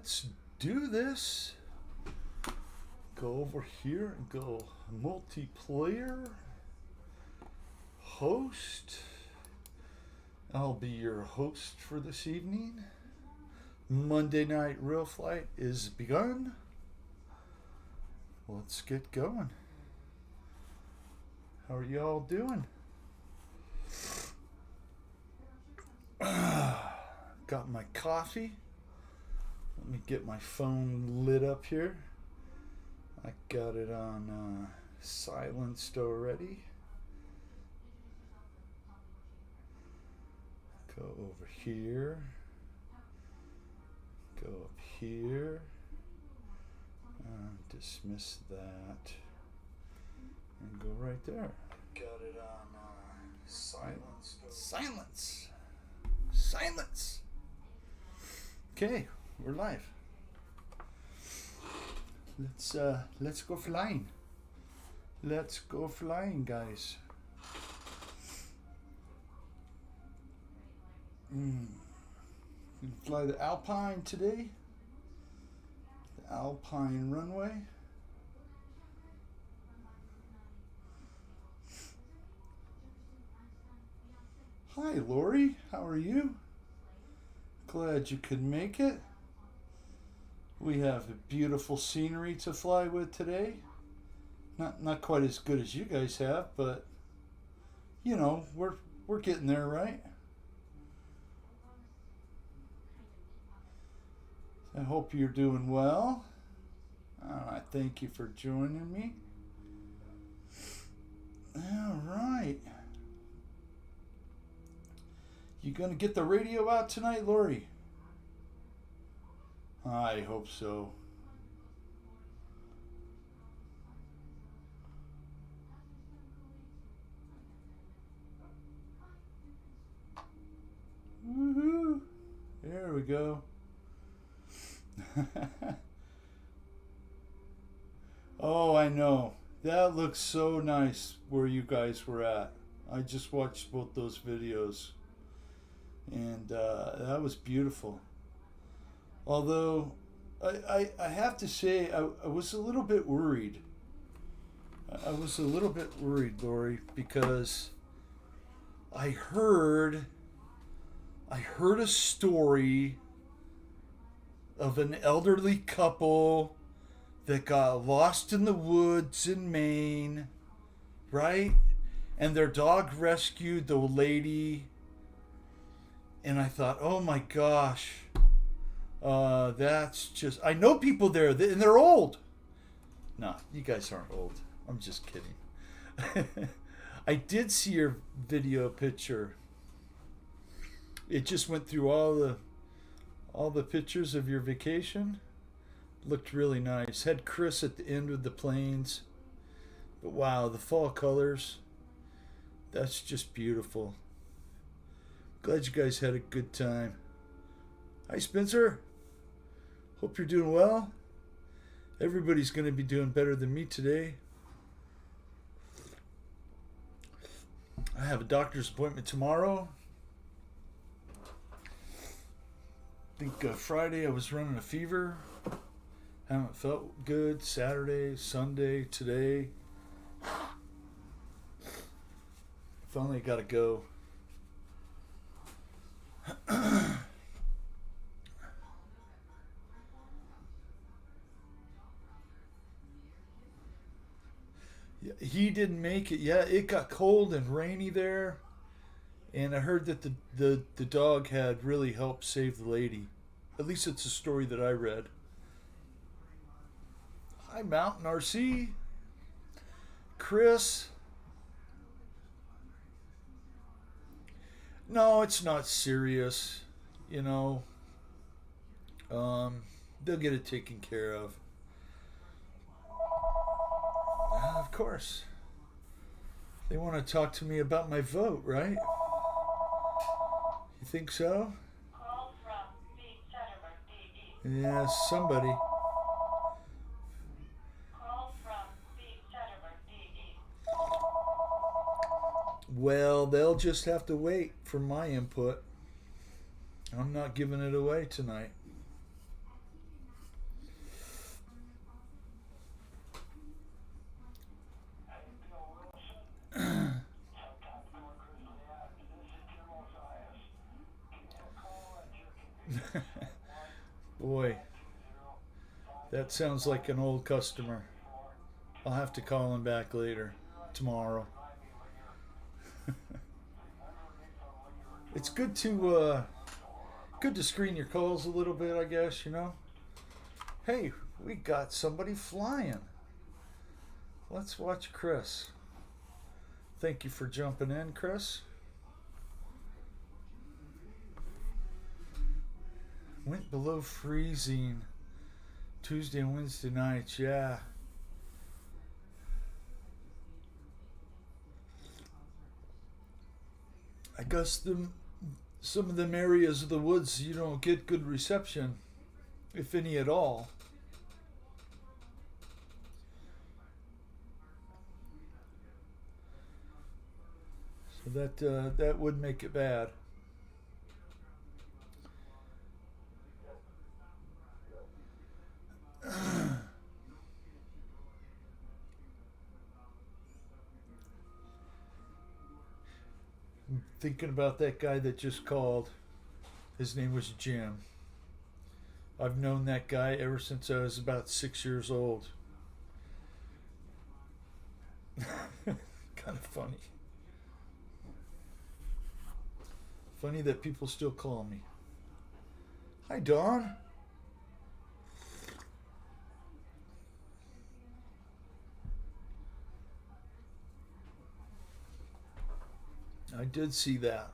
let's do this. Go over here and go multiplayer, host. I'll be your host for this evening. Monday Night Real Flight is begun. Let's get going. How are y'all doing? Got my coffee. Let me get my phone lit up here. I got it on silenced already. Go over here. Go up here. Dismiss that. And go right there. Got it on silence. Silence. Silence. Okay, we're live. Let's go flying. Let's go flying, guys. Gonna fly the Alpine today. The Alpine runway. Hi, Lori. How are you? Glad you could make it. We have a beautiful scenery to fly with today. Not quite as good as you guys have, but you know, we're getting there, right? I hope you're doing well. I thank you for joining me. All right. You gonna get the radio out tonight, Lori? I hope so. Woohoo! There we go. Oh, I know. That looks so nice where you guys were at. I just watched both those videos. And that was beautiful. Although, I have to say, I was a little bit worried. I was a little bit worried, Lori, because I heard a story of an elderly couple that got lost in the woods in Maine, right? And their dog rescued the lady. And I thought, oh my gosh, that's just... I know people there, and they're old. No, you guys aren't old. I'm just kidding. I did see your video picture. It just went through all the pictures of your vacation. Looked really nice. Had Chris at the end with the planes. But wow, the fall colors. That's just beautiful. Glad you guys had a good time. Hi, Spencer. Hope you're doing well. Everybody's going to be doing better than me today. I have a doctor's appointment tomorrow. I think Friday I was running a fever. Haven't felt good. Saturday, Sunday, today. Finally got to go. Yeah, he didn't make it. Yeah, it got cold and rainy there, and I heard that the dog had really helped save the lady. At least it's a story that I read. Hi, Mountain RC. Chris. No, it's not serious. You know, they'll get it taken care of. Of course. They want to talk to me about my vote, right? You think so? Yeah, somebody. Well, they'll just have to wait for my input. I'm not giving it away tonight. Boy, that sounds like an old customer. I'll have to call him back later, tomorrow. It's good to screen your calls a little bit, I guess, you know. Hey, we got somebody flying. Let's watch Chris. Thank you for jumping in, Chris. Went below freezing Tuesday and Wednesday nights, yeah. I guess some of them areas of the woods you don't get good reception, if any at all. So that would make it bad. I'm thinking about that guy that just called. His name was Jim. I've known that guy ever since I was about 6 years old. Kind of funny. Funny that people still call me. Hi, Dawn. I did see that.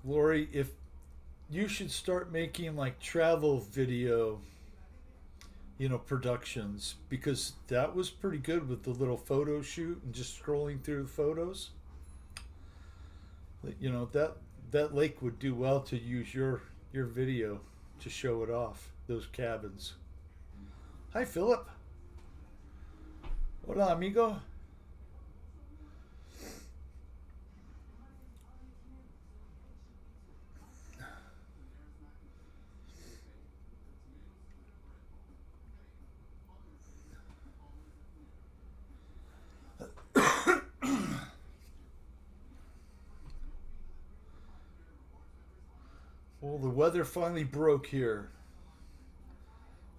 Lori, if you should start making like travel video, productions, because that was pretty good with the little photo shoot and just scrolling through the photos. That lake would do well to use your video to show it off, those cabins. Hi, Philip. Hola, amigo. Well, the weather finally broke here.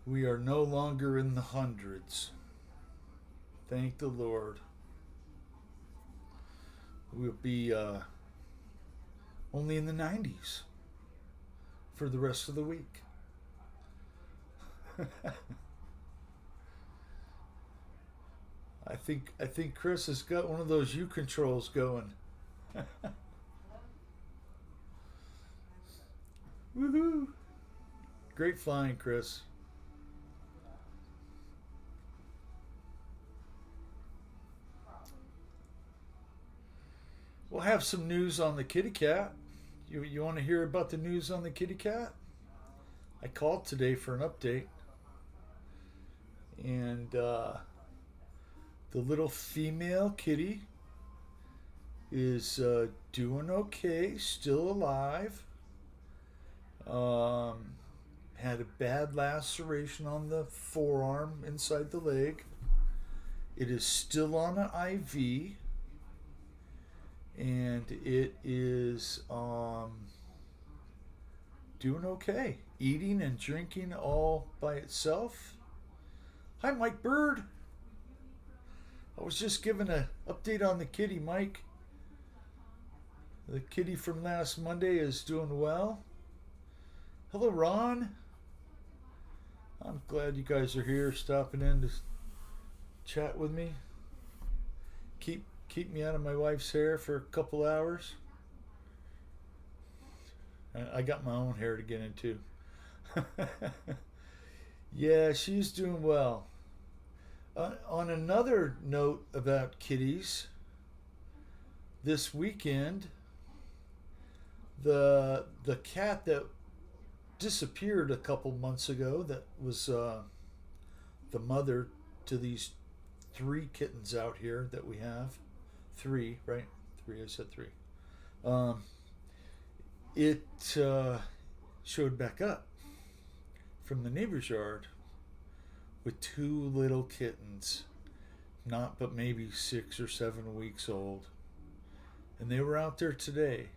We are no longer in the hundreds. Thank the Lord. We'll be only in the 90s for the rest of the week. I think Chris has got one of those U controls going. Woohoo! Great flying, Chris. We'll have some news on the kitty cat. You want to hear about the news on the kitty cat? I called today for an update. And the little female kitty is doing okay, still alive. Had a bad laceration on the forearm inside the leg. It is still on an IV, and it is doing okay, eating and drinking all by itself. Hi, Mike Bird. I was just giving an update on the kitty, Mike. The kitty from last Monday is doing well. Hello, Ron. I'm glad you guys are here, stopping in to chat with me. Keep me out of my wife's hair for a couple hours. I got my own hair to get into. Yeah, she's doing well. On another note about kitties, this weekend, the cat that disappeared a couple months ago, that was the mother to these 3 kittens out here that we have. 3, right? 3, I said 3. It showed back up from the neighbor's yard with 2 little kittens, not but maybe 6 or 7 weeks old. And they were out there today.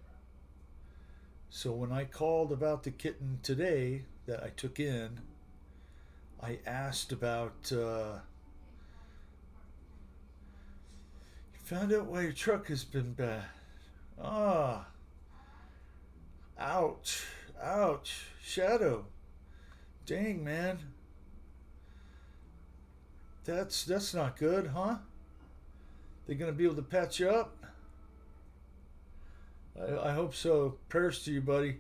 So when I called about the kitten today that I took in, I asked about, you found out why your truck has been bad. Ah, ouch, ouch, Shadow. Dang, man. That's not good, huh? They gonna be able to patch you up? I hope so. Prayers to you, buddy.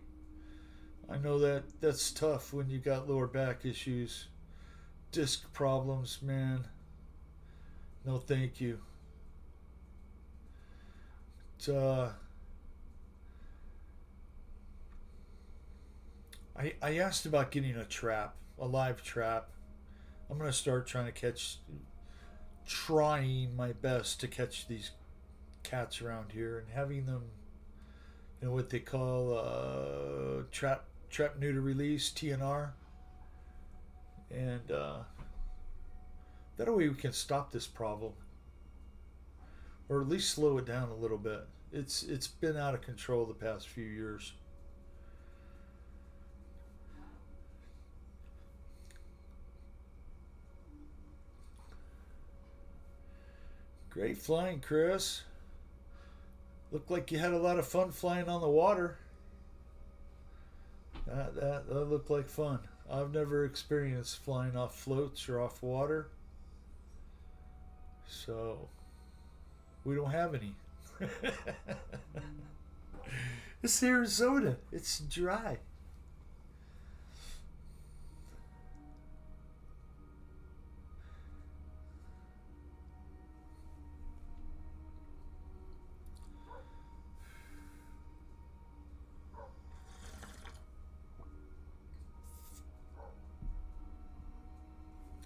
I know that's tough when you got lower back issues, disc problems, man. No, thank you. But, I asked about getting a trap, a live trap. I'm gonna start trying my best to catch these cats around here and having them, what they call trap neuter release (TNR), and that way we can stop this problem, or at least slow it down a little bit. It's been out of control the past few years. Great flying, Chris. Looked like you had a lot of fun flying on the water. That looked like fun. I've never experienced flying off floats or off water, so we don't have any. It's Arizona. It's dry.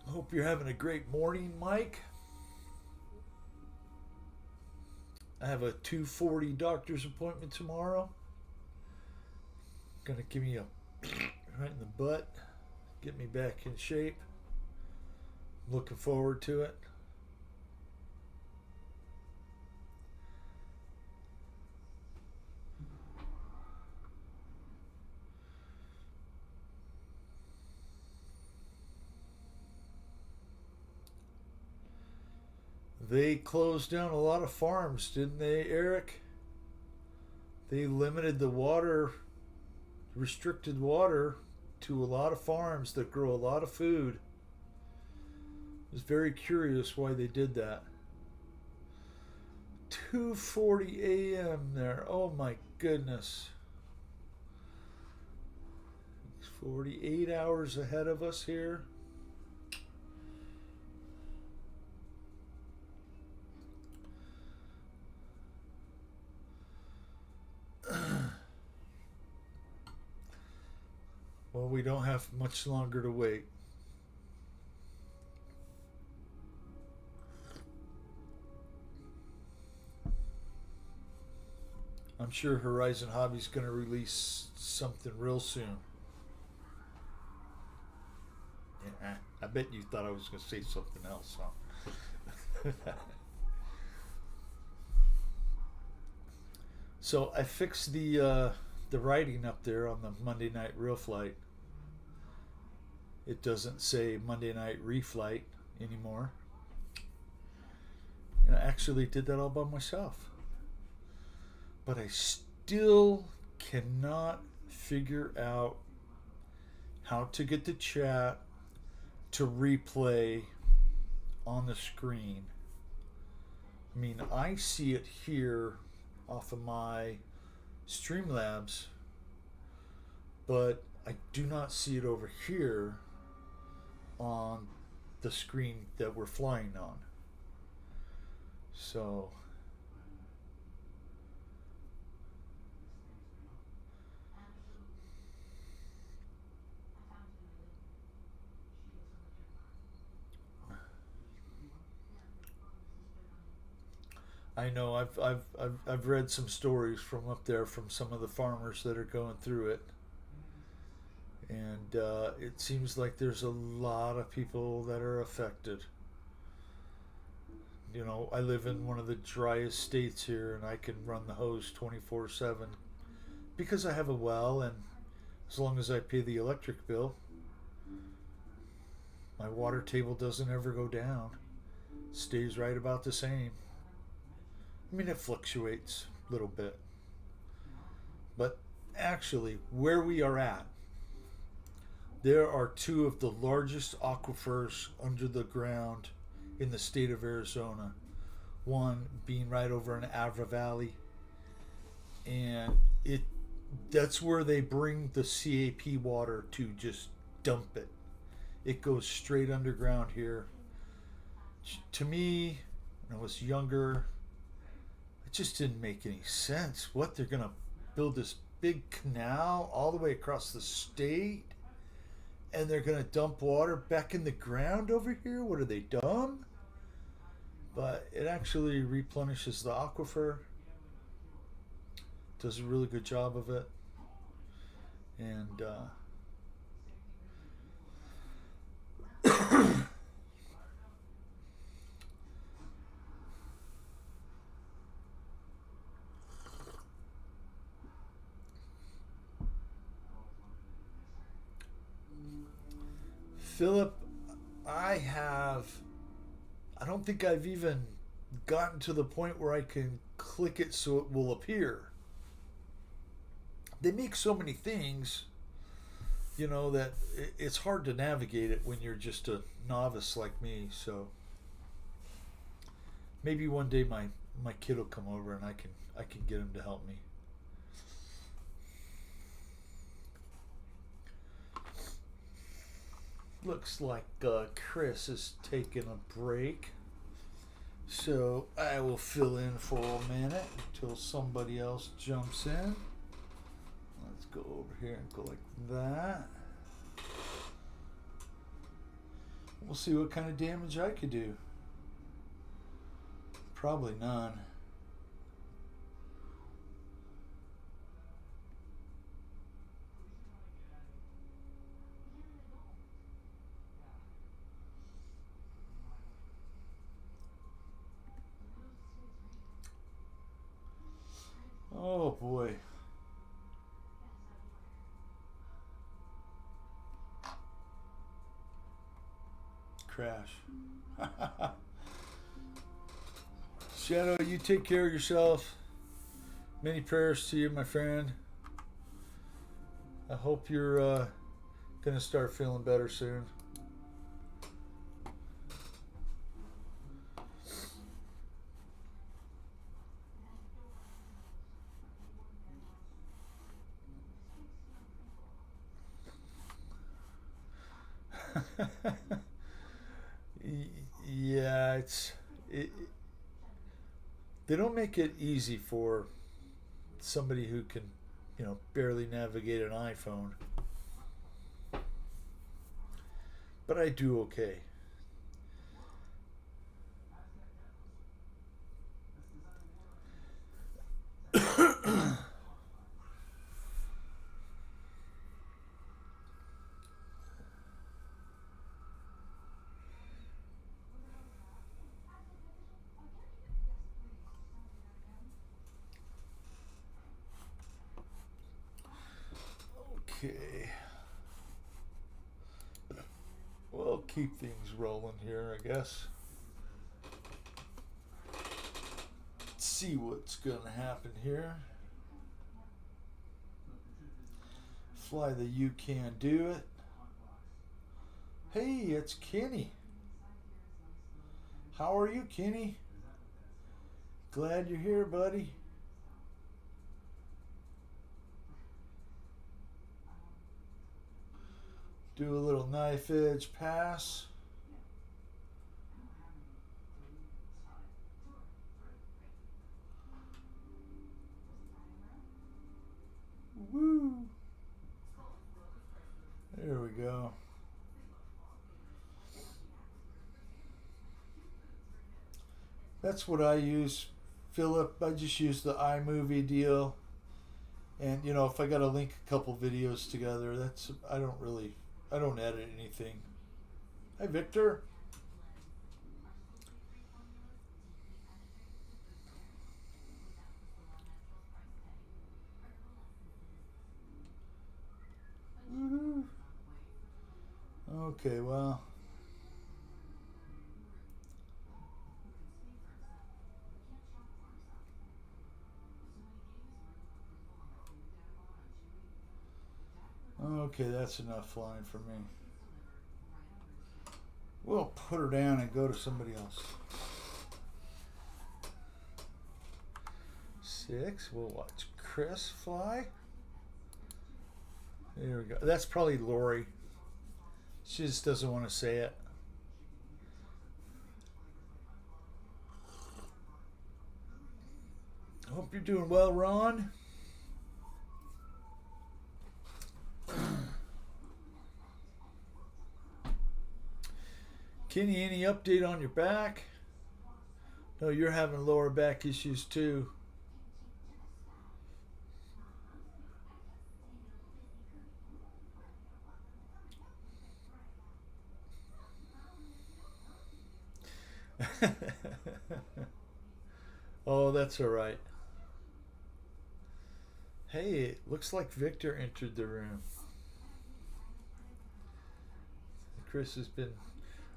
Hope you're having a great morning, Mike. I have a 2:40 doctor's appointment tomorrow. Gonna give me a right in the butt, get me back in shape. Looking forward to it. They closed down a lot of farms, didn't they, Eric? They limited the water, restricted water to a lot of farms that grow a lot of food. I was very curious why they did that. 2:40 a.m. there. Oh my goodness. 48 hours ahead of us here. Well, we don't have much longer to wait. I'm sure Horizon Hobby's going to release something real soon. Yeah, I bet you thought I was going to say something else, huh? So I fixed the writing up there on the Monday night real flight. It doesn't say Monday night reflight anymore. And I actually did that all by myself. But I still cannot figure out how to get the chat to replay on the screen. I mean, I see it here off of my Streamlabs, but I do not see it over here on the screen that we're flying on. So I know I've read some stories from up there from some of the farmers that are going through it, and it seems like there's a lot of people that are affected. You know, I live in one of the driest states here, and I can run the hose 24/7 because I have a well, and as long as I pay the electric bill, my water table doesn't ever go down. Stays right about the same. I mean, it fluctuates a little bit. But actually, where we are at, there are two of the largest aquifers under the ground in the state of Arizona. One being right over in Avra Valley, and that's where they bring the CAP water to just dump it. It goes straight underground here. To me, when I was younger, it just didn't make any sense. What, they're gonna build this big canal all the way across the state, and they're gonna dump water back in the ground over here? What, are they dumb? But it actually replenishes the aquifer, does a really good job of it, and Philip, I don't think I've even gotten to the point where I can click it so it will appear. They make so many things, that it's hard to navigate it when you're just a novice like me. So maybe one day my kid will come over and I can get him to help me. Looks like Chris is taking a break, so I will fill in for a minute until somebody else jumps in. Let's go over here and go like that. We'll see what kind of damage I could do. Probably none. Oh boy. Crash. Shadow, you take care of yourself. Many prayers to you, my friend. I hope you're gonna start feeling better soon. Yeah, they don't make it easy for somebody who can, barely navigate an iPhone. But I do okay. Okay. We'll keep things rolling here, I guess. Let's see what's gonna happen here. Fly the You Can Do It. Hey, it's Kenny. How are you, Kenny? Glad you're here, buddy. Do a little knife edge pass. Woo! There we go. That's what I use, Philip. I just use the iMovie deal. And if I gotta link a couple videos together, I don't edit anything. Hi, Victor. Okay, well. Okay, that's enough flying for me. We'll put her down and go to somebody else. 6. We'll watch Chris fly. There we go. That's probably Lori. She just doesn't want to say it. Hope you're doing well, Ron. Kenny, any update on your back? No, you're having lower back issues too. Oh, that's all right. Hey, it looks like Victor entered the room. Chris has been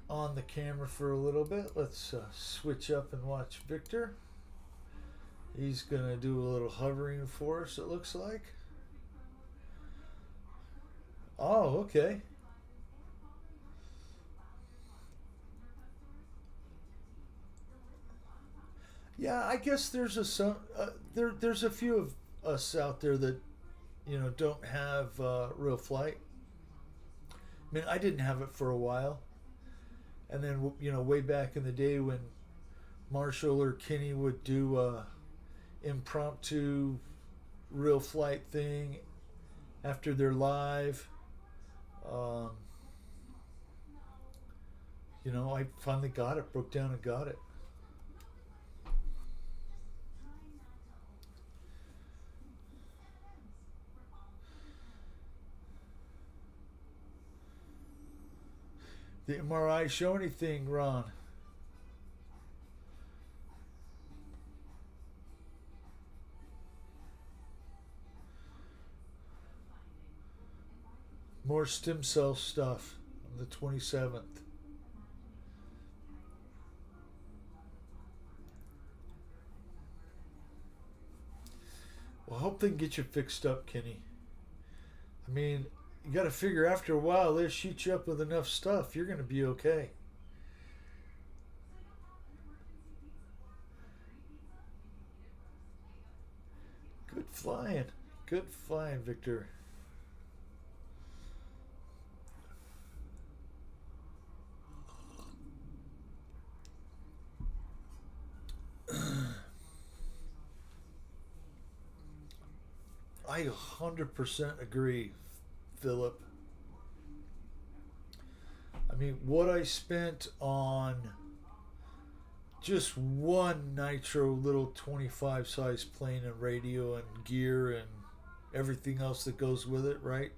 on the camera for a little bit. Let's switch up and watch Victor. He's gonna do a little hovering for us, it looks like. Oh, okay. Yeah, I guess there's there's a few of us out there that don't have real flight. I mean, I didn't have it for a while, and then way back in the day when Marshall or Kenny would do a impromptu real flight thing after their live. Um, I finally got it, broke down and got it. The MRI show anything, Ron? More stem cell stuff on the 27th. Well, I hope they can get you fixed up, Kenny. I mean, you got to figure after a while they'll shoot you up with enough stuff, you're going to be okay. Good flying. Good flying, Victor. I 100% agree, Philip. I mean, what I spent on just one Nitro little 25 size plane and radio and gear and everything else that goes with it, right?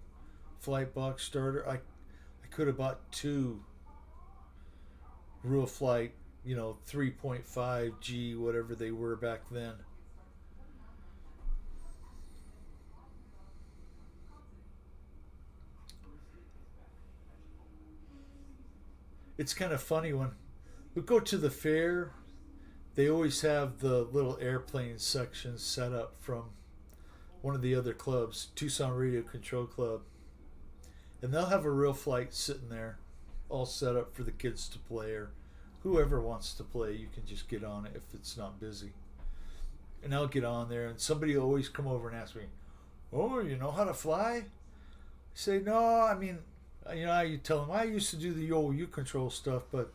Flight box starter. I could have bought 2 real flight, 3.5 G, whatever they were back then. It's kind of funny when we go to the fair, they always have the little airplane section set up from one of the other clubs, Tucson Radio Control Club. And they'll have a real flight sitting there, all set up for the kids to play, or whoever wants to play. You can just get on it if it's not busy. And I'll get on there, and somebody will always come over and ask me, "Oh, you know how to fly?" I say, "No, I mean, you tell them I used to do the old U control stuff, but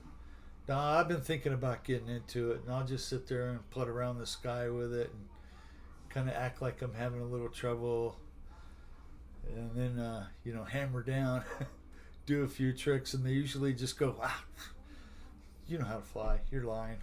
nah, I've been thinking about getting into it, and I'll just sit there and putt around the sky with it and kind of act like I'm having a little trouble, and then hammer down, do a few tricks, and they usually just go, you know how to fly, you're lying."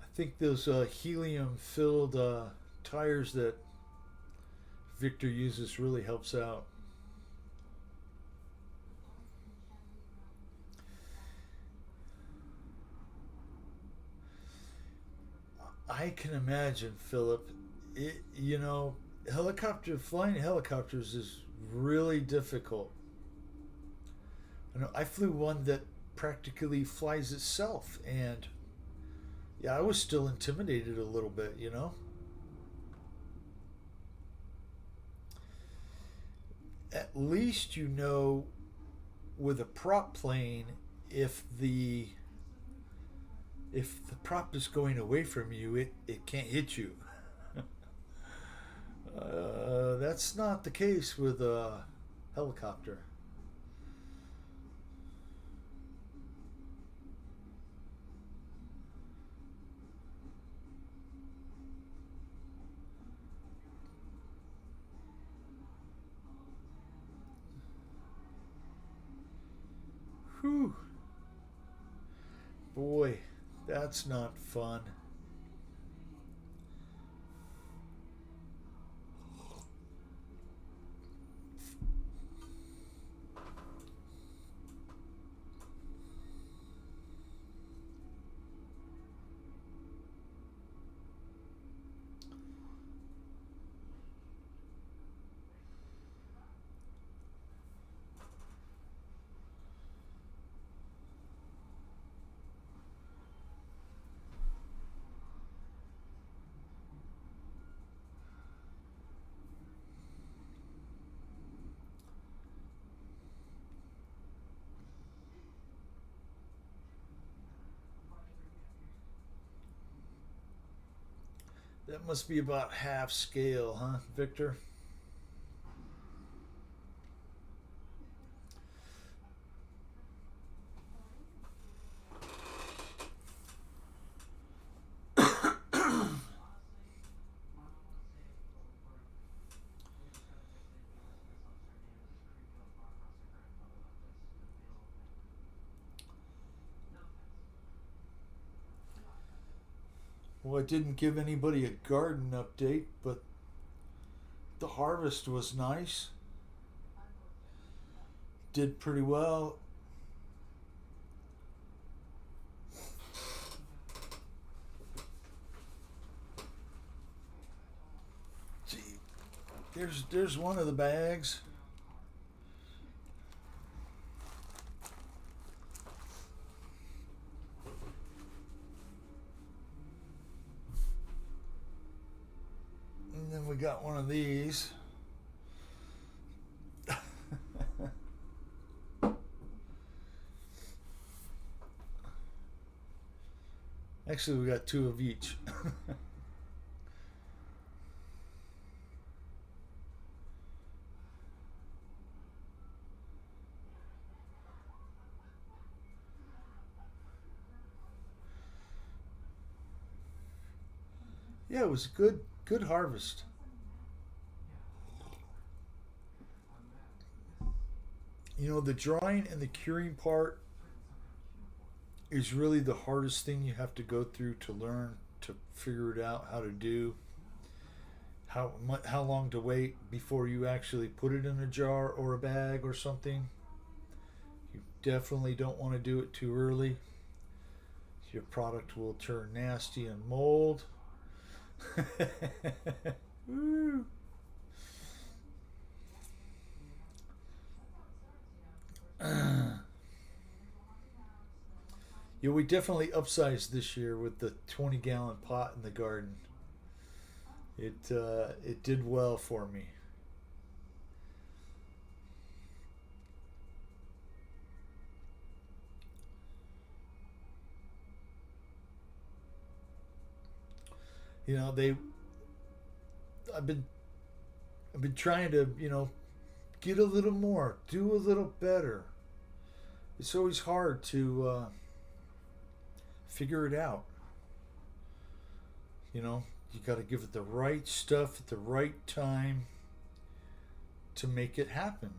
I think those helium-filled tires that Victor uses really helps out. I can imagine, Philip. Flying helicopters is really difficult. I flew one that practically flies itself, and yeah, I was still intimidated a little bit. At least with a prop plane, if the if the prop is going away from you, it can't hit you. That's not the case with a helicopter. Whew. Boy, that's not fun. That must be about half scale, huh, Victor? Well, I didn't give anybody a garden update, but the harvest was nice. Did pretty well. Gee, there's one of the bags. And then we got one of these. Actually, we got two of each. Yeah, it was good harvest. The drying and the curing part is really the hardest thing you have to go through to learn to figure it out how to do. How long to wait before you actually put it in a jar or a bag or something. You definitely don't want to do it too early. Your product will turn nasty and mold. Woo. Yeah, we definitely upsized this year with the 20-gallon pot in the garden. It did well for me. They I've been trying to get a little more, do a little better. It's always hard to figure it out. You got to give it the right stuff at the right time to make it happen.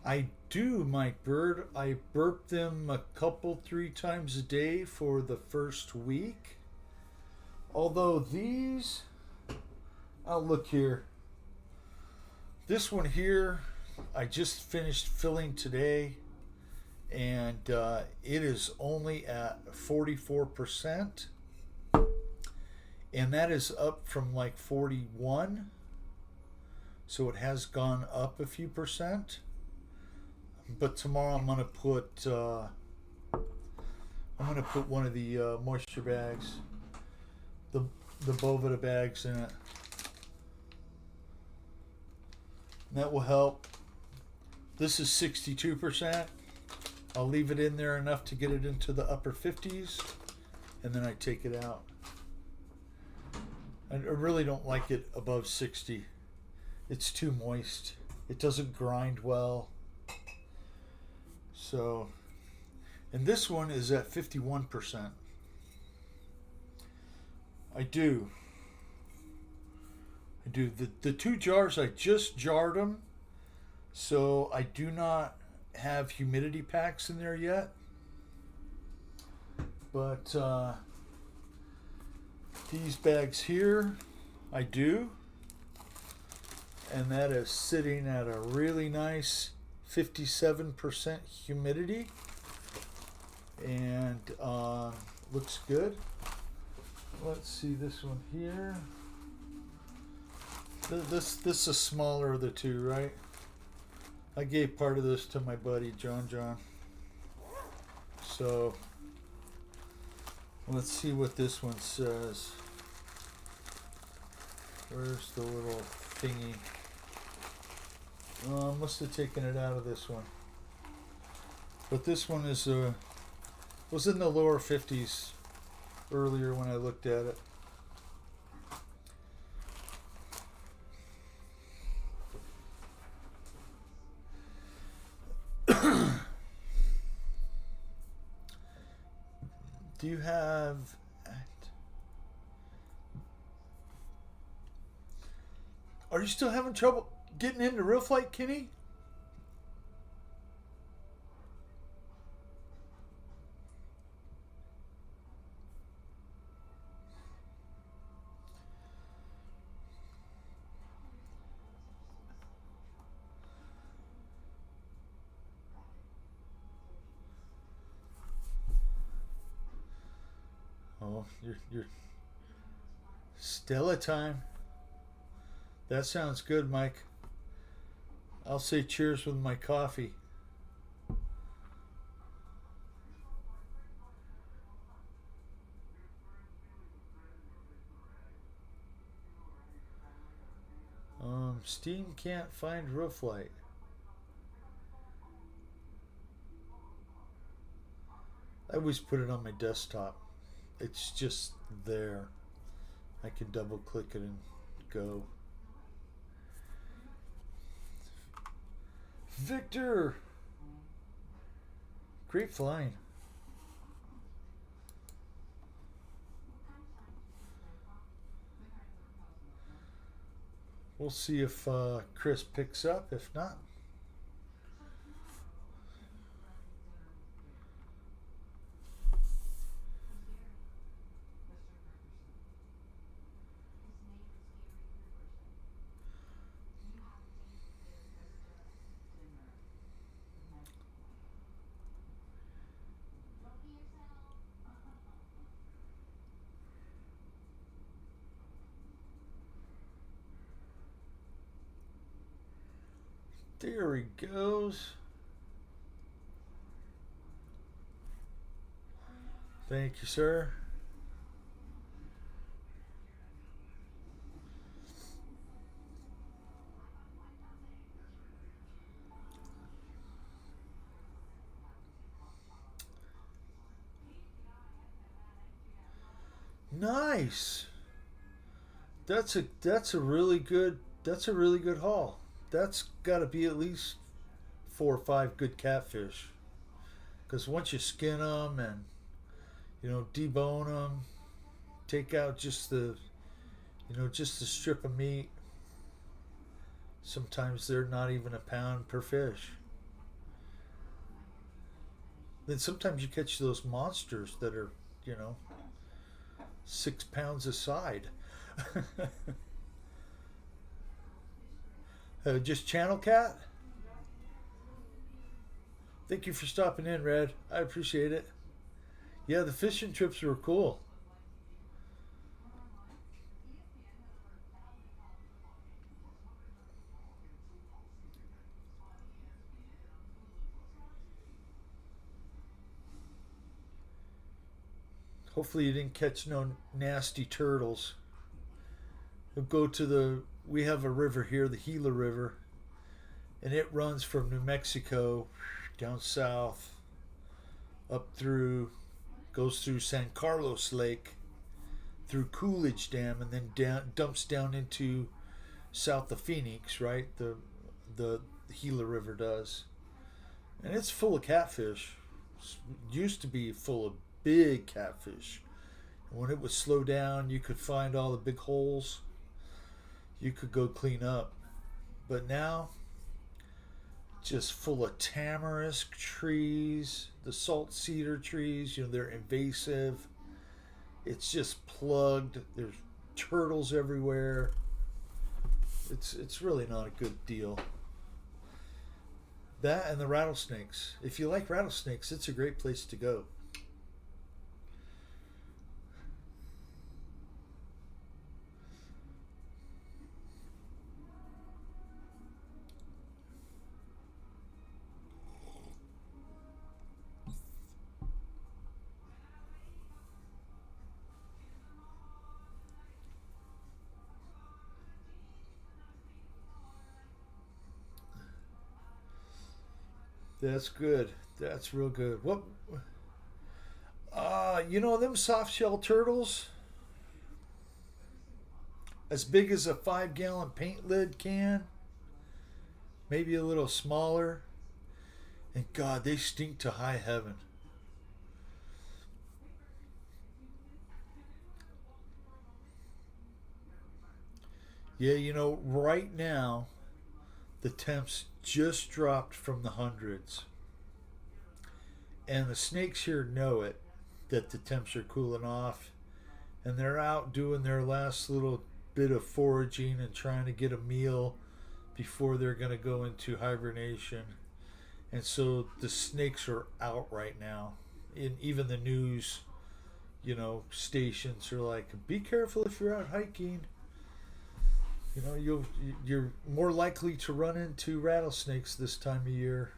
I do, Mike Bird. I burp them a couple, 3 times a day for the first week. Although these, I'll look here. This one here, I just finished filling today, and it is only at 44%, and that is up from like 41. So it has gone up a few percent. But tomorrow I'm gonna put one of the moisture bags, the Bovita bags in it. And that will help. This is 62%. I'll leave it in there enough to get it into the upper 50s, and then I take it out. I really don't like it above 60. It's too moist. It doesn't grind well. So, and this one is at 51%. I do. The two jars, I just jarred them, so I do not have humidity packs in there yet. But these bags here, I do. And that is sitting at a really nice 57% humidity. And looks good. Let's see this one here. This is a smaller of the two, right? I gave part of this to my buddy John. So let's see what this one says. Where's the little thingy? I must have taken it out of this one. But this one is was in the lower 50s earlier when I looked at it. Do you have... Are you still having trouble getting into Real Flight, Kenny? Oh, you're still at time. That sounds good, Mike. I'll say cheers with my coffee. Steam can't find Roof Light. I always put it on my desktop. It's just there. I can double click it and go. Victor! Great flying. We'll see if Chris picks up. If not, there he goes. Thank you, sir. Nice. That's a really good haul. That's got to be at least 4 or 5 good catfish. Because once you skin them and debone them, take out just the strip of meat. Sometimes they're not even a pound per fish. Then sometimes you catch those monsters that are, £6 a side. Just Channel Cat? Thank you for stopping in, Red. I appreciate it. Yeah, the fishing trips were cool. Hopefully you didn't catch no nasty turtles. We'll go to we have a river here, the Gila River, and it runs from New Mexico down south, up through, goes through San Carlos Lake, through Coolidge Dam, and then dumps down into south of Phoenix, right? The Gila River does. And it's full of catfish. It used to be full of big catfish. And when it would slow down, you could find all the big holes. You could go clean up. But now, just full of tamarisk trees, the salt cedar trees, they're invasive. It's just plugged. There's turtles everywhere. It's really not a good deal. That and the rattlesnakes. If you like rattlesnakes, it's a great place to go. That's good. That's real good. What? Them soft shell turtles, as big as a 5-gallon paint lid can, maybe a little smaller. And God, they stink to high heaven. Yeah, right now, the temps just dropped from the hundreds. And the snakes here know it, that the temps are cooling off. And they're out doing their last little bit of foraging and trying to get a meal before they're going to go into hibernation. And so the snakes are out right now. And even the news, stations are like, be careful if you're out hiking. You're more likely to run into rattlesnakes this time of year.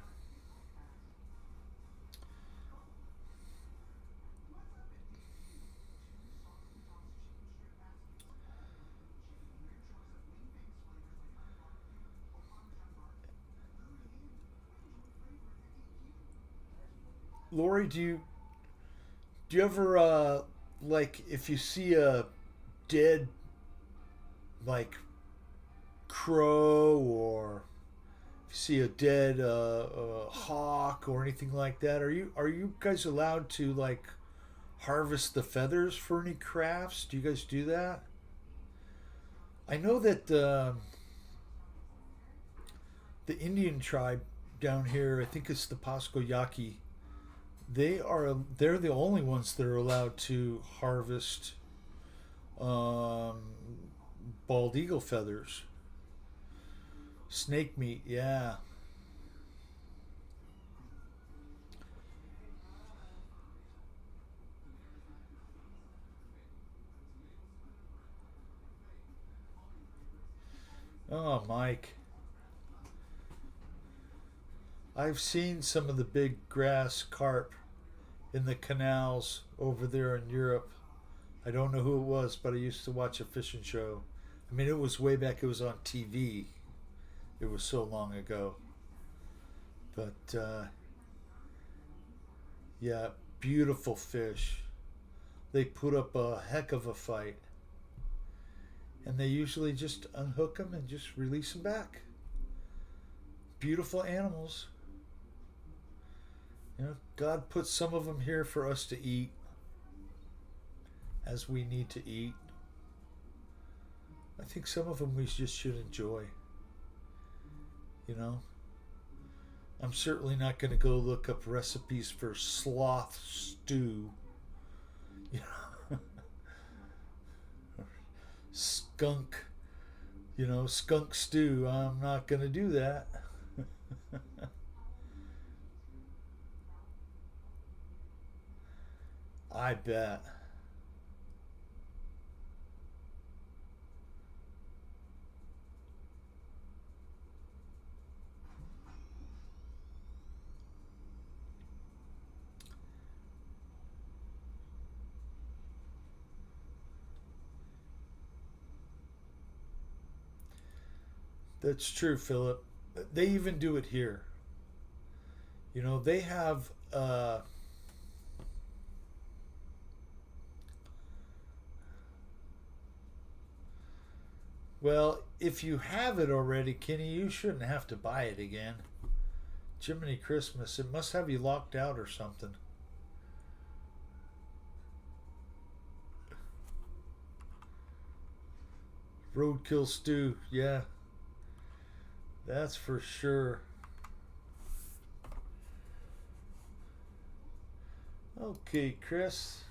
Lori, do you ever like if you see a dead like crow, or if you see a dead hawk or anything like that, are you guys allowed to like harvest the feathers for any crafts? Do you guys do that? I know that the Indian tribe down here, I think it's the Pasco Yaqui, they're the only ones that are allowed to harvest um, bald eagle feathers. Snake meat, yeah. Oh, Mike. I've seen some of the big grass carp in the canals over there in Europe. I don't know who it was, but I used to watch a fishing show. I mean, it was way back, it was on TV. It was so long ago. But, yeah, beautiful fish. They put up a heck of a fight. And they usually just unhook them and just release them back. Beautiful animals. God put some of them here for us to eat as we need to eat. I think some of them we just should enjoy. You know, I'm certainly not going to go look up recipes for sloth stew. You know, skunk stew. I'm not going to do that. I bet. That's true, Philip. They even do it here. They have well, if you have it already, Kenny, you shouldn't have to buy it again. Jiminy Christmas, it must have you locked out or something. Roadkill stew, yeah, that's for sure. Okay, Chris.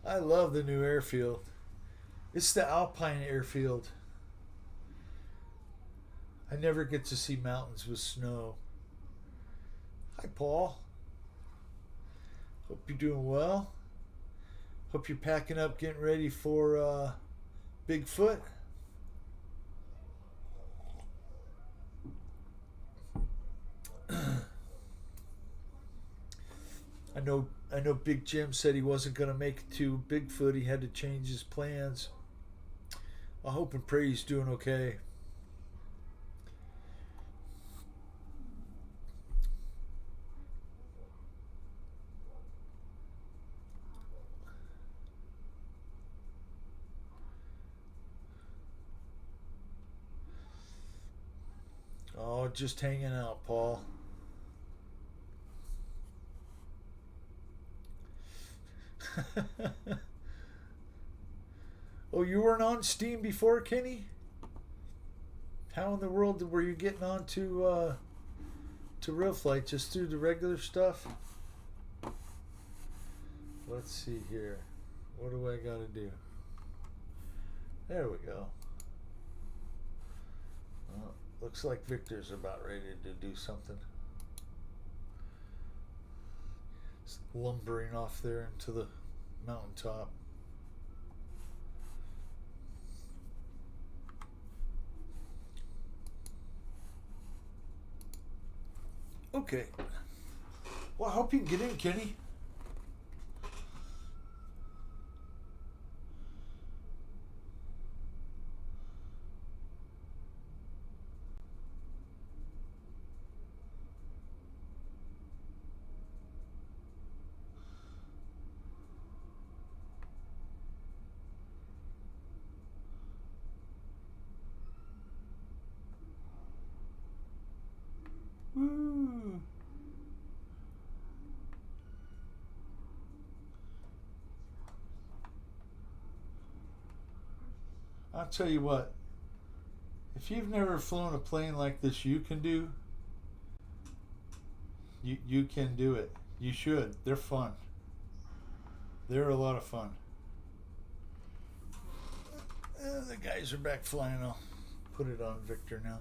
I love the new airfield. It's the Alpine airfield. I never get to see mountains with snow. Hi, Paul. Hope you're doing well. Hope you're packing up, getting ready for Bigfoot. I know Big Jim said he wasn't going to make it to Bigfoot. He had to change his plans. I hope and pray he's doing okay. Oh, just hanging out, Paul. Oh, you weren't on Steam before, Kenny? How in the world were you getting on to Real Flight? Just through the regular stuff? Let's see here. What do I gotta do? There we go. Well, looks like Victor's about ready to do something. It's lumbering off there into the mountaintop. Okay. Well, I hope you can get in, Kenny. Woo. I'll tell you what, if you've never flown a plane like this, you can do it. You should. They're fun. They're a lot of fun. The guys are back flying. I'll put it on Victor now.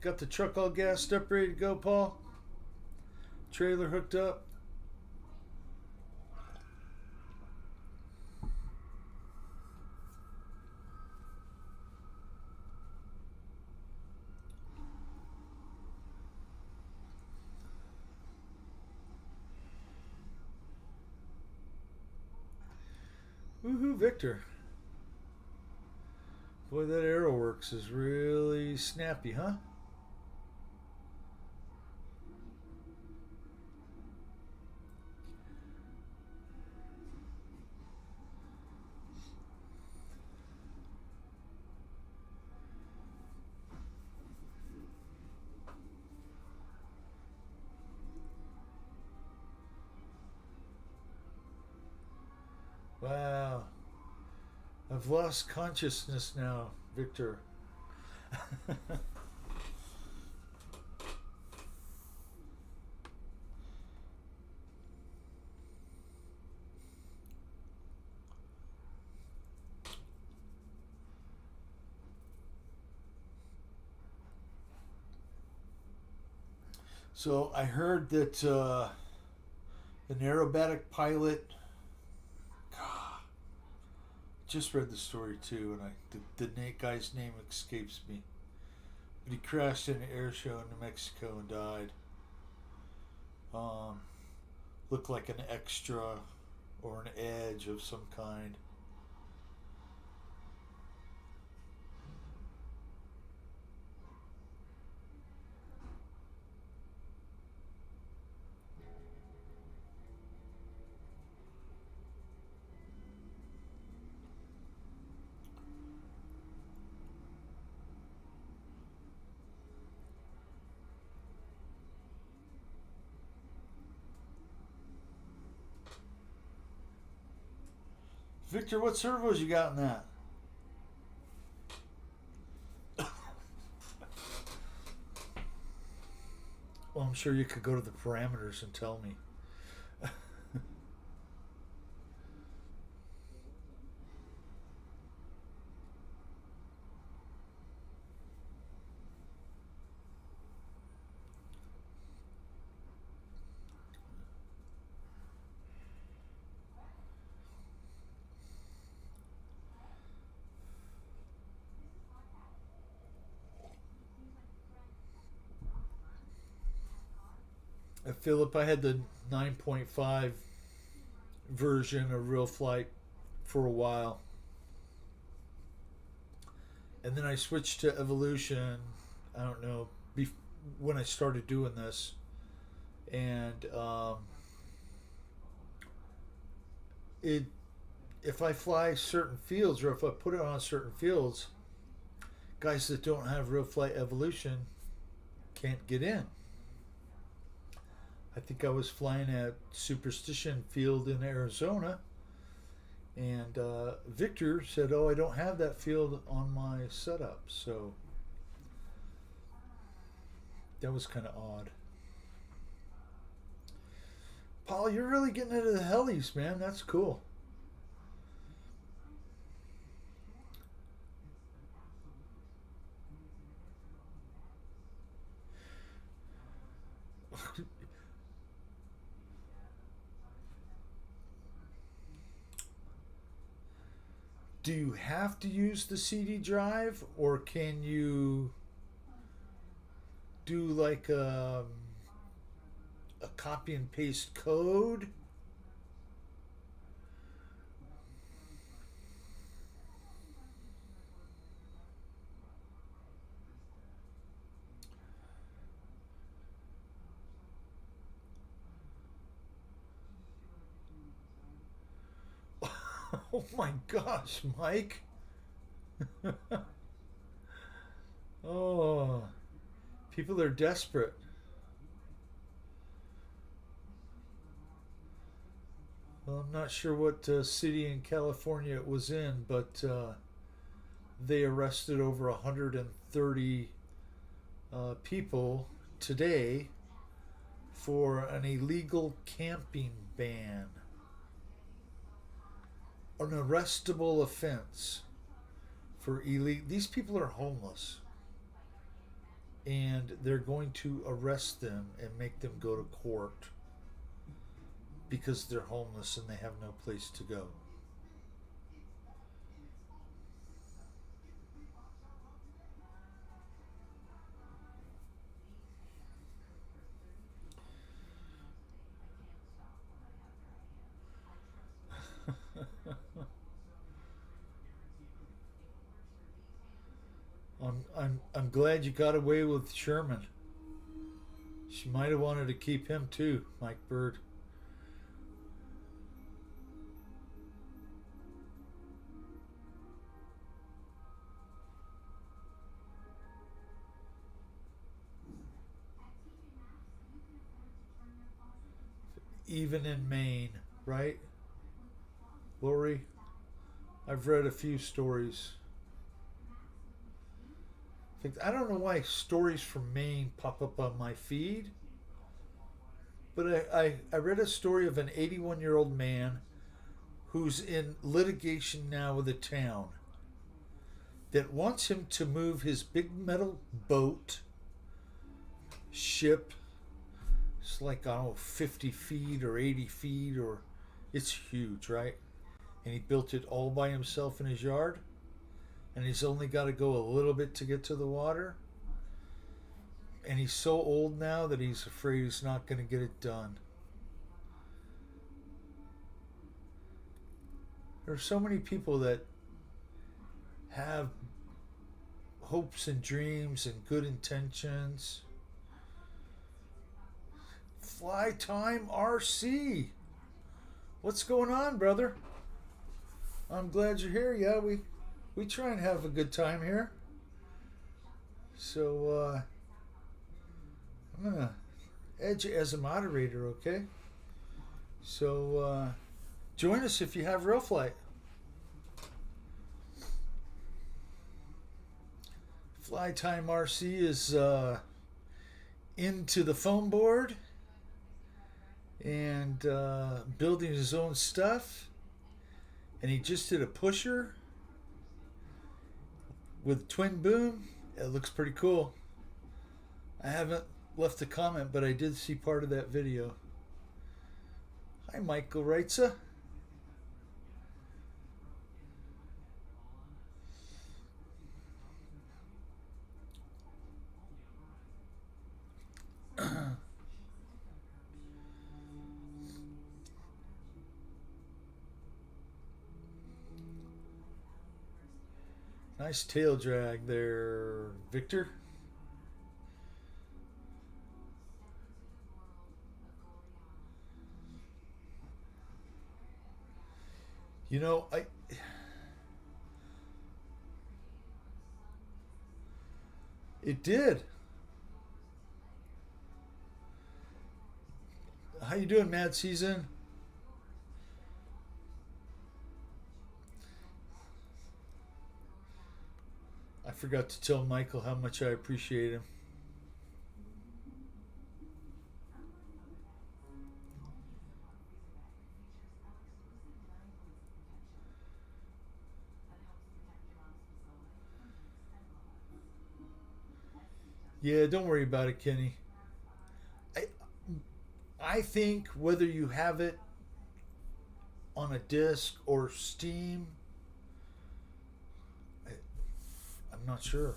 Got the truck all gassed up, ready to go, Paul. Trailer hooked up. Woohoo, Victor. Boy, that AeroWorks is really snappy, huh? I've lost consciousness now, Victor. So I heard that an aerobatic pilot. God, just read the story too, and the guy's name escapes me. But he crashed in an air show in New Mexico and died. Um, Looked like an extra or an edge of some kind. Victor, what servos you got in that? Well, I'm sure you could go to the parameters and tell me. Philip, I had the 9.5 version of Real Flight for a while. And then I switched to Evolution, I don't know, when I started doing this. And it if I fly certain fields or if I put it on certain fields, guys that don't have Real Flight Evolution can't get in. I think I was flying at Superstition Field in Arizona, and Victor said, "Oh, I don't have that field on my setup," so that was kind of odd. Paul, you're really getting into the helis, man. That's cool. Do you have to use the CD drive, or can you do like a copy and paste code? Oh my gosh, Mike. Oh, people are desperate. Well, I'm not sure what city in California it was in, but they arrested over 130 people today for an illegal camping ban. An arrestable offense for illegal. These people are homeless, and they're going to arrest them and make them go to court because they're homeless and they have no place to go. I'm glad you got away with Sherman. She might have wanted to keep him too, Mike Bird. Even in Maine, right, Lori? I've read a few stories. In fact, I don't know why stories from Maine pop up on my feed, but I read a story of an 81-year-old man who's in litigation now with a town that wants him to move his big metal boat, ship. It's like, I don't know, 50 feet or 80 feet, or it's huge, right? And he built it all by himself in his yard. And he's only got to go a little bit to get to the water. And he's so old now that he's afraid he's not going to get it done. There are so many people that have hopes and dreams and good intentions. Fly Time RC. What's going on, brother? I'm glad you're here. Yeah, we try and have a good time here. So I'm gonna add you as a moderator, okay? So join us if you have real flight. Fly Time RC is into the foam board and building his own stuff. And he just did a pusher with twin boom. It looks pretty cool. I haven't left a comment, but I did see part of that video. Hi, Michael Reitza. Nice tail drag there, Victor. You know, it did. How you doing, Mad Season? I forgot to tell Michael how much I appreciate him. Yeah, don't worry about it, Kenny. I think whether you have it on a disc or Steam, I'm not sure.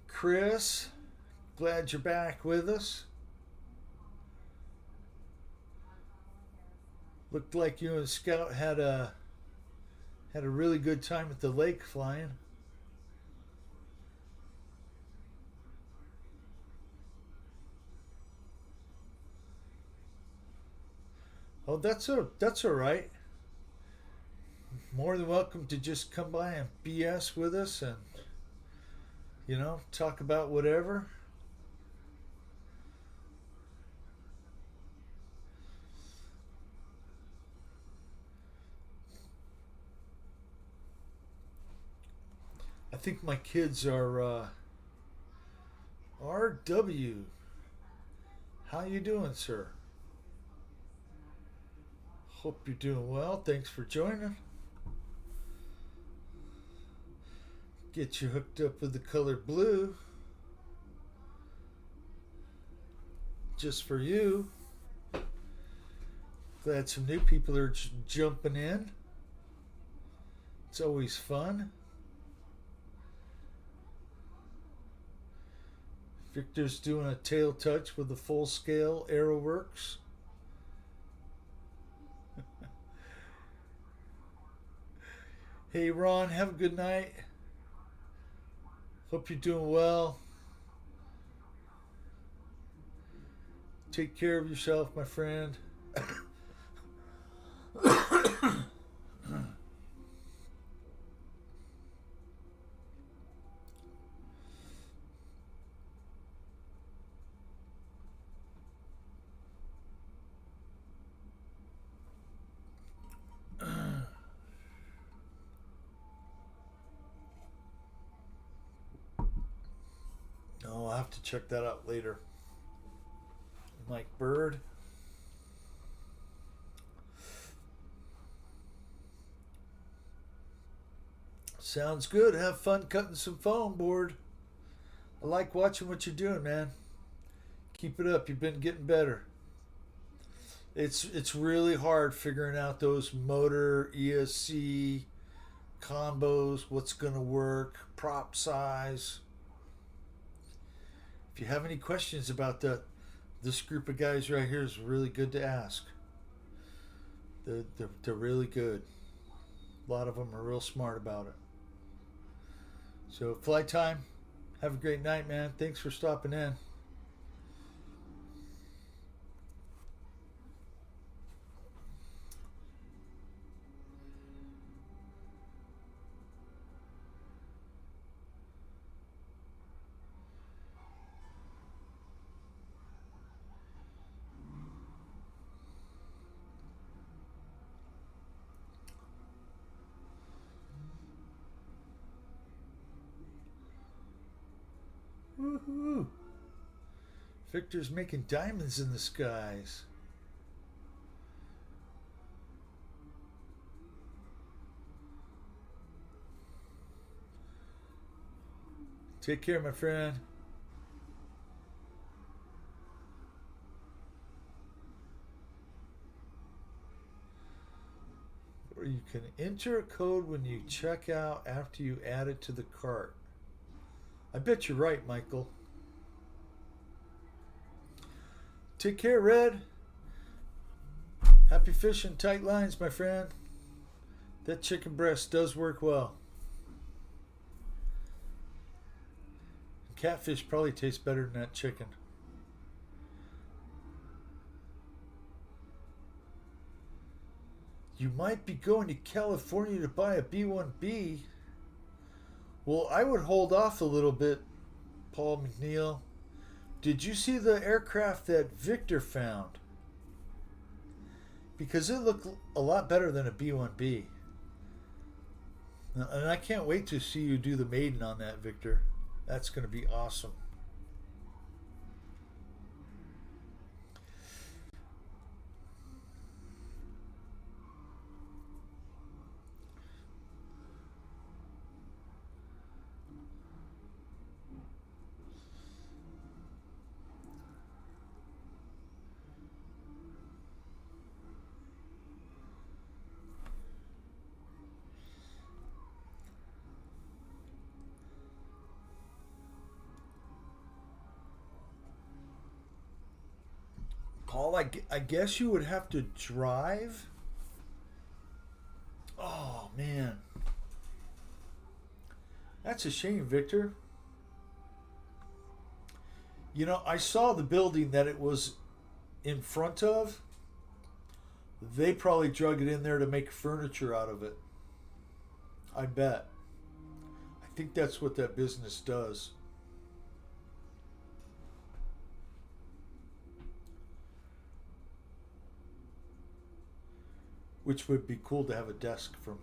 Chris, glad you're back with us. Looked like you and Scout had a really good time at the lake flying. Oh, that's all right. More than welcome to just come by and BS with us and, you know, talk about whatever. I think my kids are RW. How you doing, sir? Hope you're doing well. Thanks for joining. Get you hooked up with the color blue. Just for you. Glad some new people are jumping in. It's always fun. Victor's doing a tail touch with the full scale AeroWorks. Hey Ron, have a good night. Hope you're doing well. Take care of yourself, my friend. have to check that out later. Mike Bird. Sounds good. Have fun cutting some foam board. I like watching what you're doing, man. Keep it up. You've been getting better. It's really hard figuring out those motor ESC combos, what's going to work, prop size. If you have any questions about that, this group of guys right here is really good to ask. They're really good. A lot of them are real smart about it. So, flight time. Have a great night, man. Thanks for stopping in. Woohoo! Victor's making diamonds in the skies. Take care, my friend. Or you can enter a code when you check out after you add it to the cart. I bet you're right, Michael. Take care, Red. Happy fishing, tight lines, my friend. That chicken breast does work well. Catfish probably tastes better than that chicken. You might be going to California to buy a B-1B. Well, I would hold off a little bit, Paul McNeil. Did you see the aircraft that Victor found? Because it looked a lot better than a B-1B. And I can't wait to see you do the maiden on that, Victor. That's going to be awesome. Paul, I guess you would have to drive. Oh, man. That's a shame, Victor. You know, I saw the building that it was in front of. They probably drug it in there to make furniture out of it. I bet. I think that's what that business does. Which would be cool to have a desk from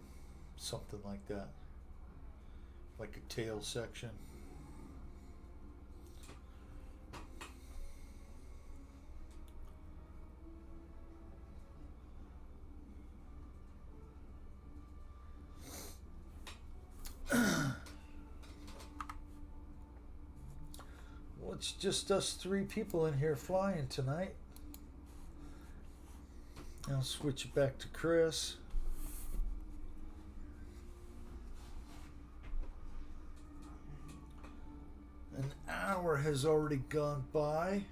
something like that. Like a tail section. Well, it's just us 3 people in here flying tonight. I'll switch it back to Chris. An hour has already gone by.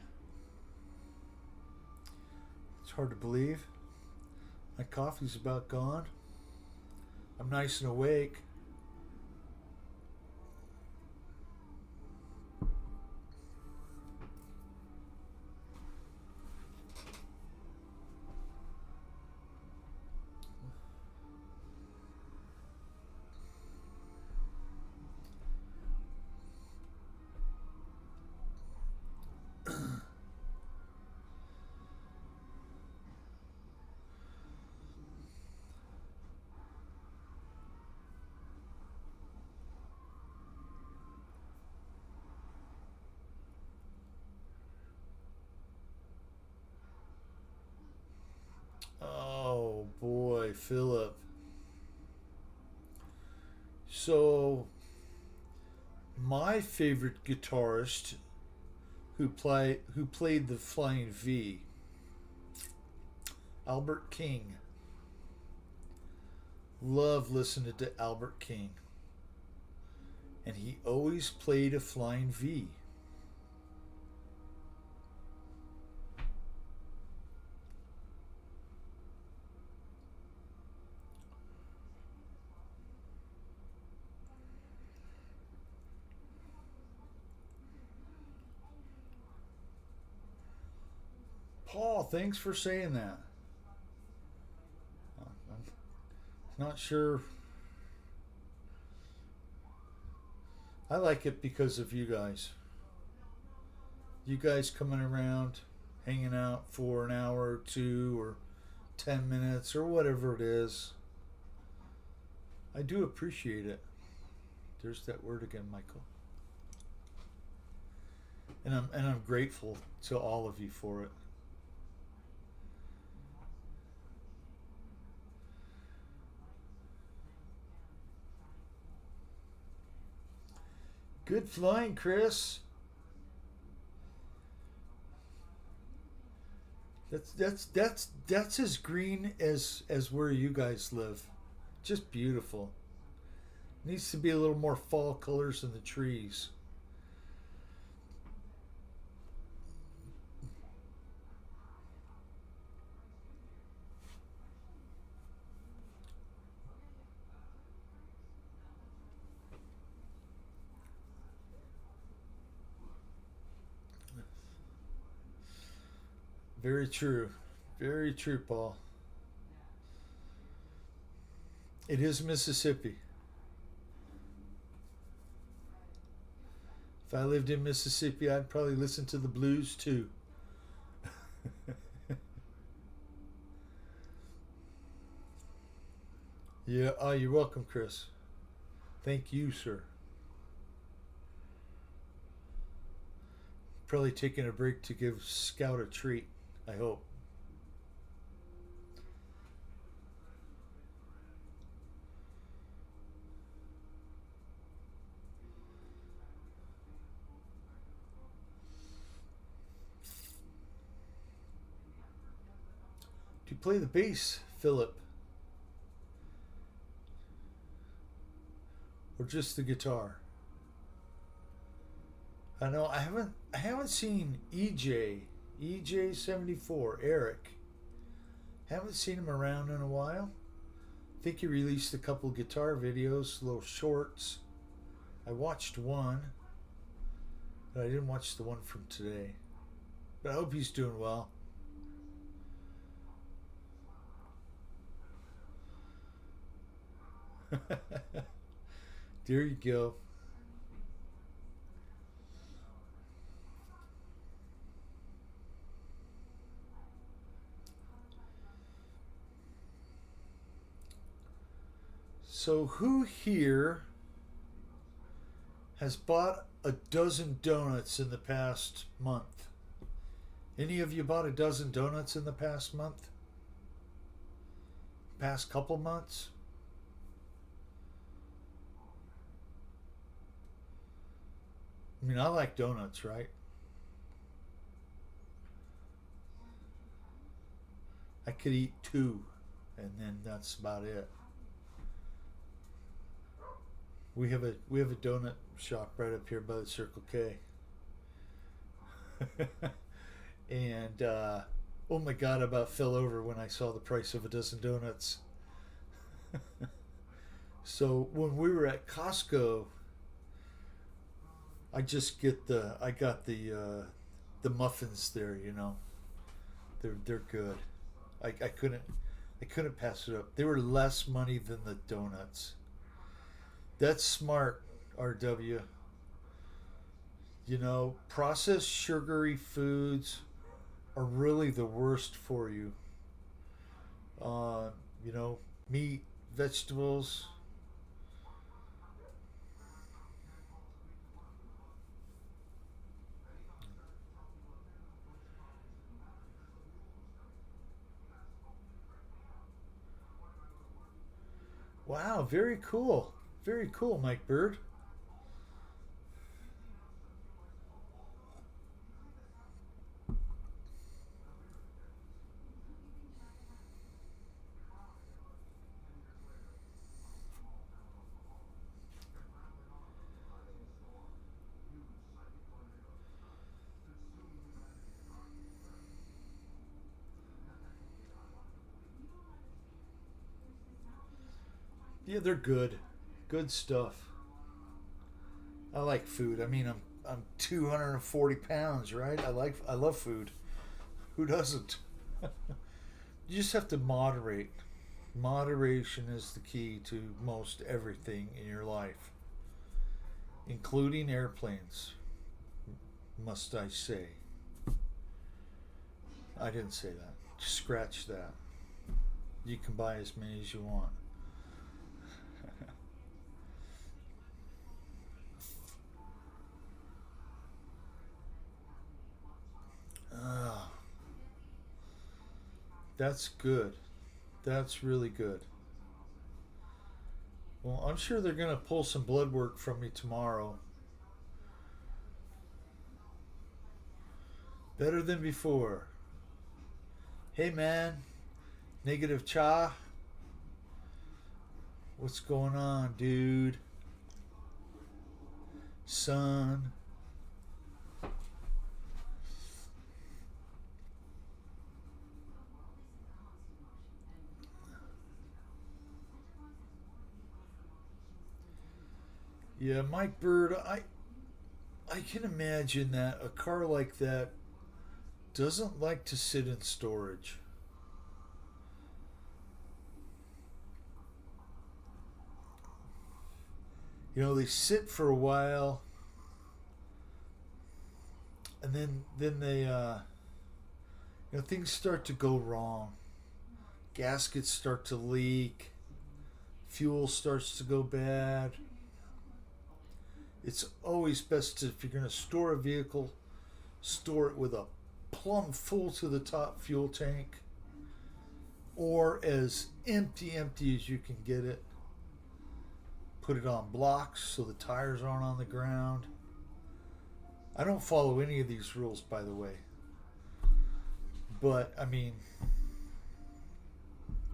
It's hard to believe. My coffee's about gone. I'm nice and awake. Philip. So, my favorite guitarist who played the Flying V, Albert King. Love listening to Albert King. And he always played a Flying V. Paul, thanks for saying that. I'm not sure. I like it because of you guys. You guys coming around, hanging out for an hour or two or 10 minutes or whatever it is. I do appreciate it. There's that word again, Michael. And I'm grateful to all of you for it. Good flying, Chris. That's as green as where you guys live. Just beautiful. Needs to be a little more fall colors in the trees. Very true. Very true, Paul. It is Mississippi. If I lived in Mississippi, I'd probably listen to the blues too. Yeah, oh, you're welcome, Chris. Thank you, sir. Probably taking a break to give Scout a treat, I hope. Do you play the bass, Philip? Or just the guitar? I know I haven't seen EJ74 Eric. Haven't seen him around in a while. I think he released a couple guitar videos, little shorts. I watched one, but I didn't watch the one from today. But I hope he's doing well. There you go. So who here has bought a dozen donuts in the past month? Any of you bought a dozen donuts in the past month? Past couple months? I mean, I like donuts, right? I could eat two, and then that's about it. We have a donut shop right up here by the Circle K. And oh my god, I about fell over when I saw the price of a dozen donuts. So when we were at Costco, I got the muffins there, you know. They're good. I couldn't pass it up. They were less money than the donuts. That's smart, RW. You know, processed sugary foods are really the worst for you. Uh, you know, meat, vegetables. Wow, very cool. Very cool, Mike Bird. Yeah, they're good. Good stuff. I like food. I mean, I'm 240 pounds, right? I love food. Who doesn't? You just have to moderate. Moderation is the key to most everything in your life, including airplanes, must I say. I didn't say that. Scratch that. You can buy as many as you want. Ah, that's good. That's really good. Well, I'm sure they're going to pull some blood work from me tomorrow. Better than before. Hey, man. Negative Cha. What's going on, dude? Son. Yeah, Mike Bird, I can imagine that a car like that doesn't like to sit in storage. You know, they sit for a while and then they things start to go wrong. Gaskets start to leak, fuel starts to go bad. It's always best to, if you're going to store a vehicle, store it with a plumb full to the top fuel tank or as empty as you can get it. Put it on blocks so the tires aren't on the ground. I don't follow any of these rules, by the way. But, I mean,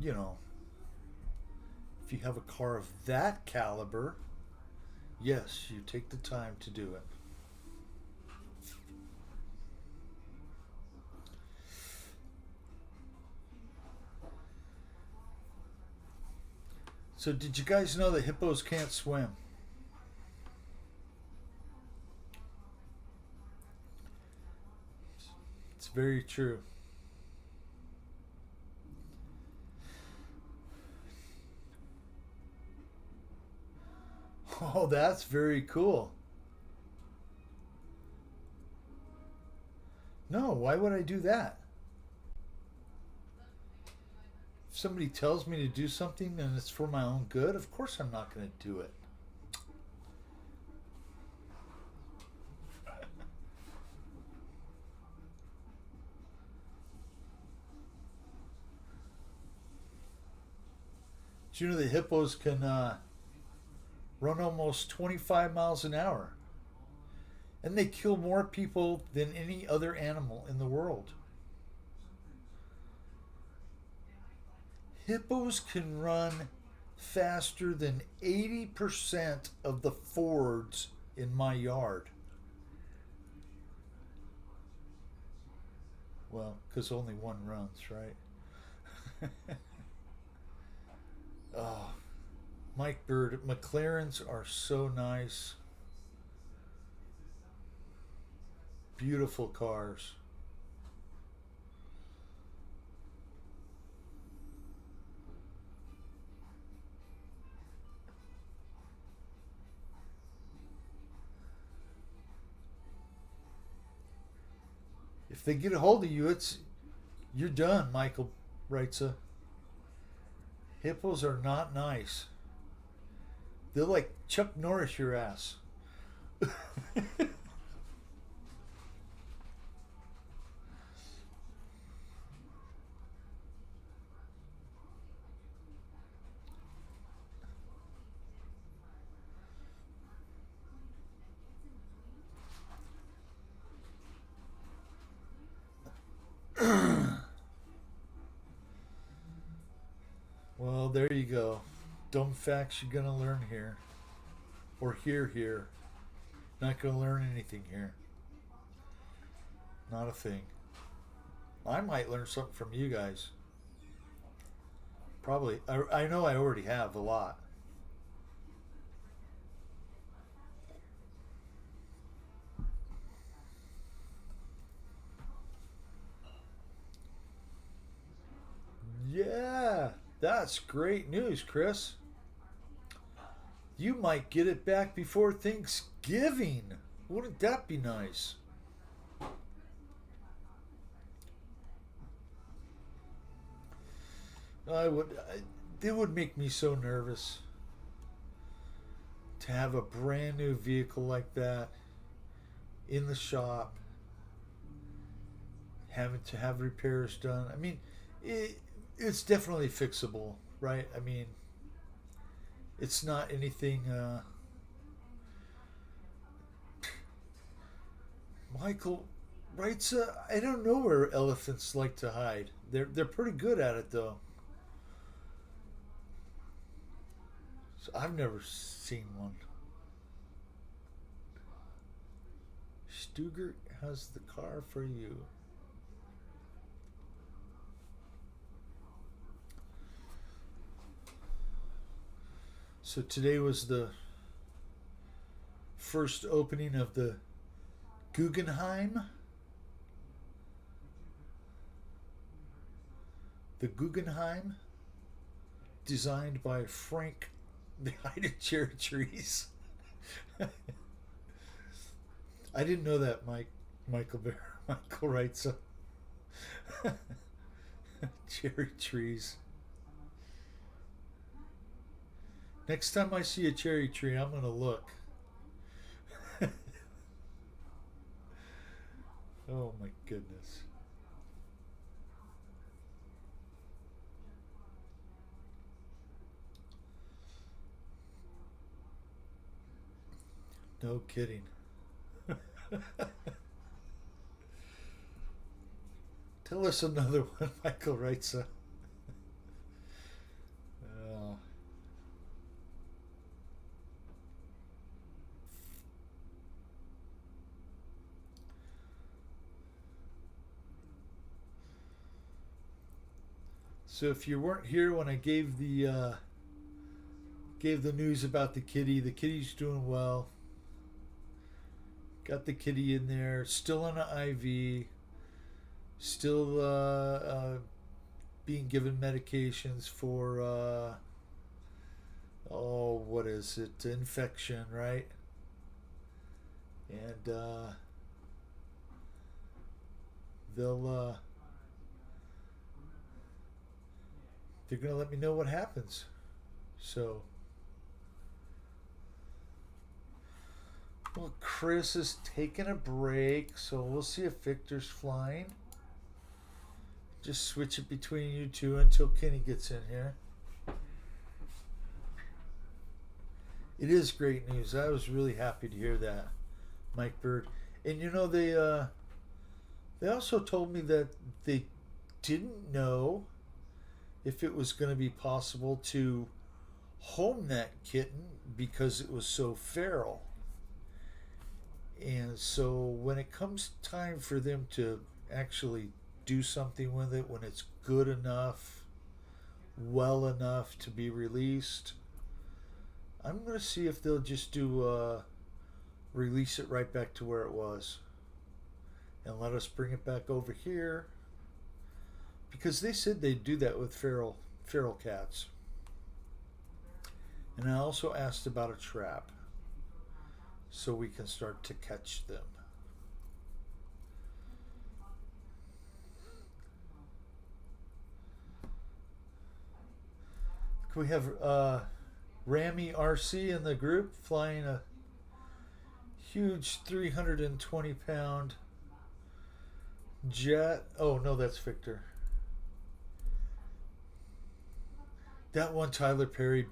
you know, if you have a car of that caliber, yes, you take the time to do it. So, did you guys know that hippos can't swim? It's very true. Oh, that's very cool. No, why would I do that? If somebody tells me to do something and it's for my own good, of course I'm not going to do it. Do you know the hippos can run almost 25 miles an hour? And they kill more people than any other animal in the world. Hippos can run faster than 80% of the Fords in my yard. Well, because only one runs, right? Oh, Mike Bird, McLarens are so nice. Beautiful cars. If they get a hold of you, it's you're done, Michael writes. Hippos are not nice. They'll like Chuck Norris your ass. there you go. Dumb facts you're gonna learn here. Or hear here. Not gonna learn anything here. Not a thing. I might learn something from you guys. Probably. I know I already have a lot. Yeah, that's great news, Chris. You might get it back before Thanksgiving. Wouldn't that be nice? I would. It would make me so nervous to have a brand new vehicle like that in the shop, having to have repairs done. I mean, it's definitely fixable, right? I mean, it's not anything. Michael writes. I don't know where elephants like to hide. They're pretty good at it though. So I've never seen one. Stugert has the car for you. So today was the first opening of the Guggenheim. The Guggenheim, designed by Frank behind the cherry trees. I didn't know that, Michael Bear. Michael writes cherry trees. Next time I see a cherry tree, I'm going to look. Oh my goodness. No kidding. Tell us another one, Michael writes. So if you weren't here when I gave the news about the kitty's doing well. Got the kitty in there, still on an IV, still being given medications for what is it? Infection, right? And they're gonna let me know what happens. So, well, Chris is taking a break, so we'll see if Victor's flying. Just switch it between you two until Kenny gets in here. It is great news. I was really happy to hear that, Mike Bird. And you know, they also told me that they didn't know if it was going to be possible to home that kitten because it was so feral. And so when it comes time for them to actually do something with it, when it's good enough, well enough to be released, I'm going to see if they'll just release it right back to where it was and let us bring it back over here. Because they said they'd do that with feral cats. And I also asked about a trap so we can start to catch them. We have Rami RC in the group flying a huge 320-pound jet. Oh no, that's Victor. That one Tyler Perry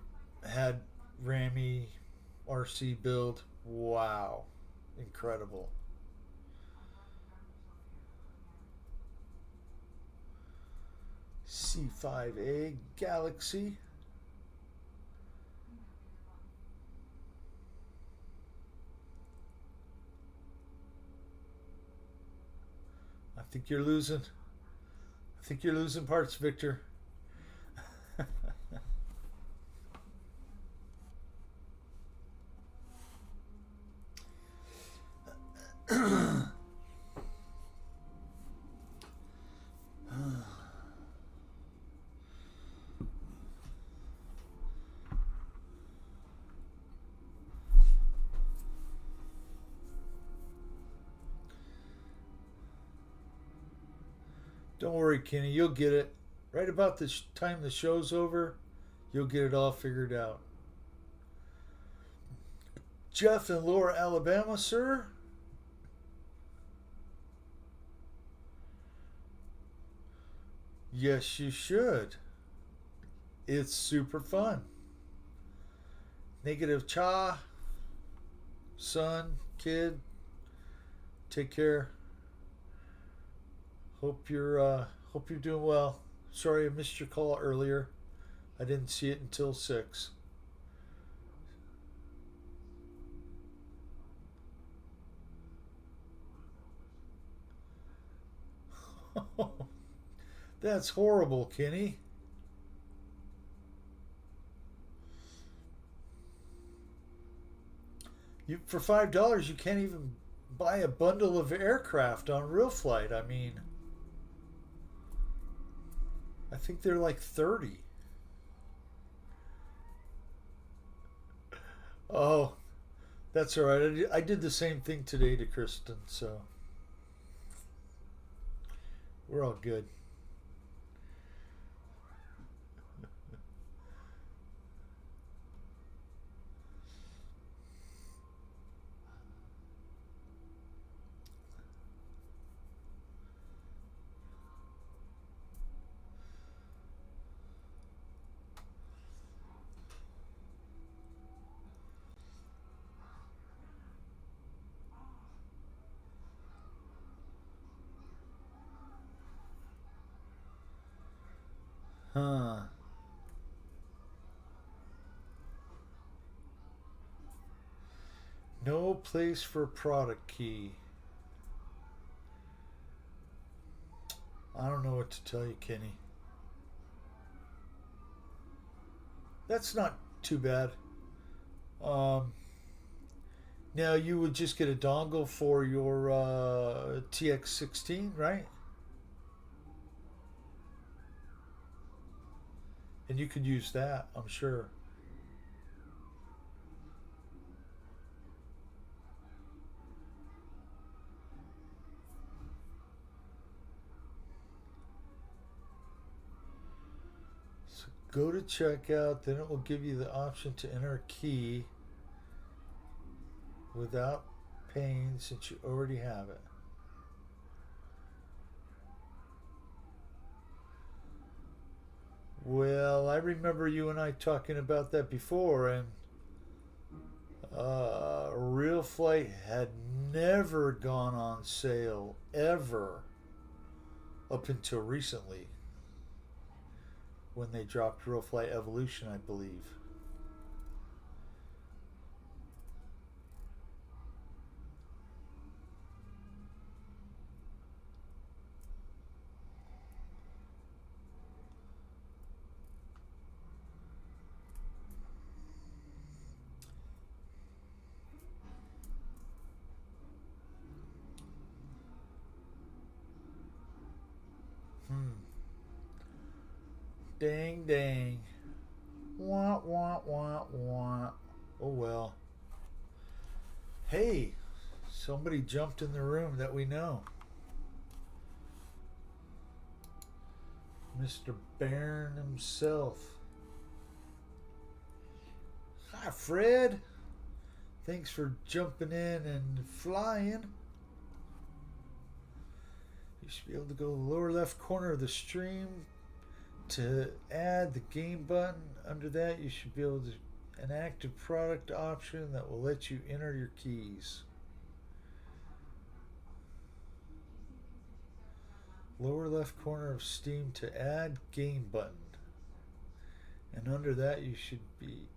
had Rami RC build. Wow. Incredible. C5A Galaxy. think you're losing. I think you're losing parts, Victor. Don't worry, Kenny. You'll get it. Right about the time the show's over, you'll get it all figured out. Jeff in Lower Alabama, sir? Yes, you should. It's super fun. Negative cha, son, kid, take care. Hope you're doing well. Sorry I missed your call earlier. I didn't see it until 6. That's horrible, Kenny. You for $5 you can't even buy a bundle of aircraft on Real Flight. I mean, I think they're like 30. Oh, that's all right. I did the same thing today to Kristen, so we're all good. Huh. No place for product key. I don't know what to tell you, Kenny. That's not too bad. Um, Now you would just get a dongle for your TX16, right? And you could use that, I'm sure. So go to checkout, then it will give you the option to enter a key without paying since you already have it. Well, I remember you and I talking about that before, and Real Flight had never gone on sale ever up until recently when they dropped Real Flight Evolution, I believe. Hmm. Dang, dang. Wah, wah, wah, wah. Oh well. Hey, somebody jumped in the room that we know. Mr. Barron himself. Hi, Fred. Thanks for jumping in and flying. You should be able to go to the lower left corner of the stream to add the game button. Under that, you should be able to an active product option that will let you enter your keys. Lower left corner of Steam to add game button. And under that, you should be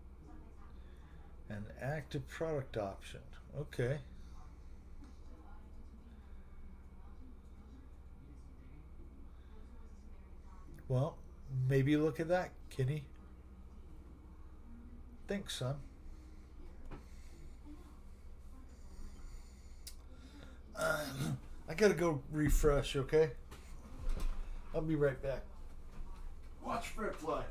an active product option. Okay. Well, maybe look at that, Kenny. Thanks, son. I gotta go refresh, okay? I'll be right back. Watch Fred fly.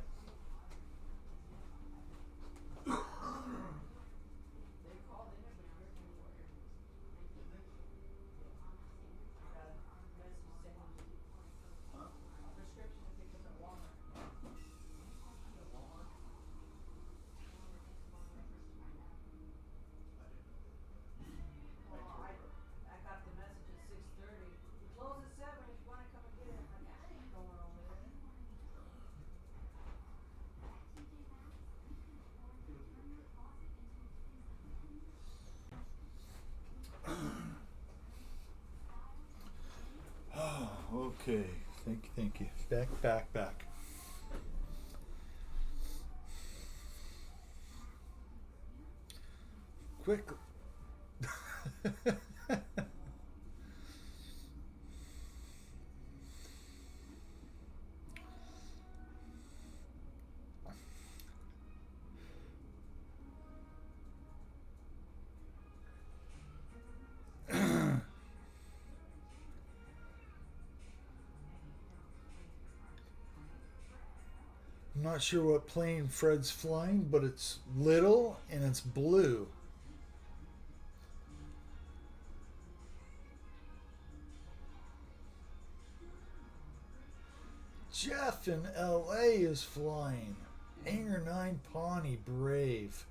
Okay, thank you. Back. Quick. I'm not sure what plane Fred's flying, but it's little and it's blue. Jeff in LA is flying. Hangar 9 Pawnee Brave.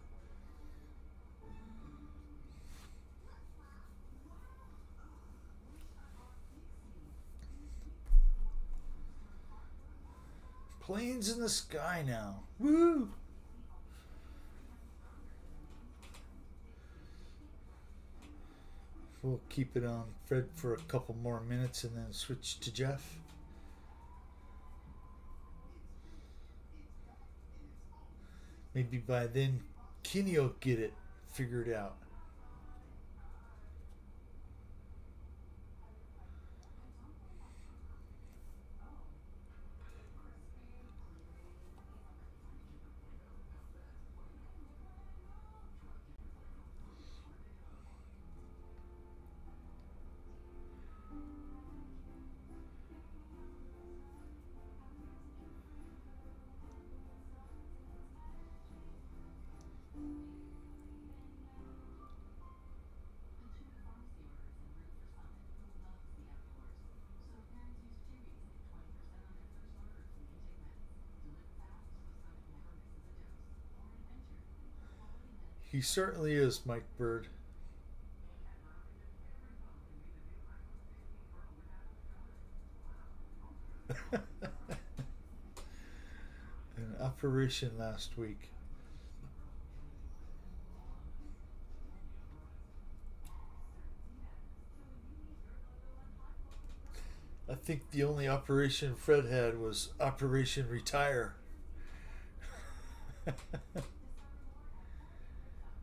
Planes in the sky now. Woo! We'll keep it on Fred for a couple more minutes and then switch to Jeff. Maybe by then Kenny will get it figured out. He certainly is, Mike Bird. An operation last week. I think the only operation Fred had was Operation Retire.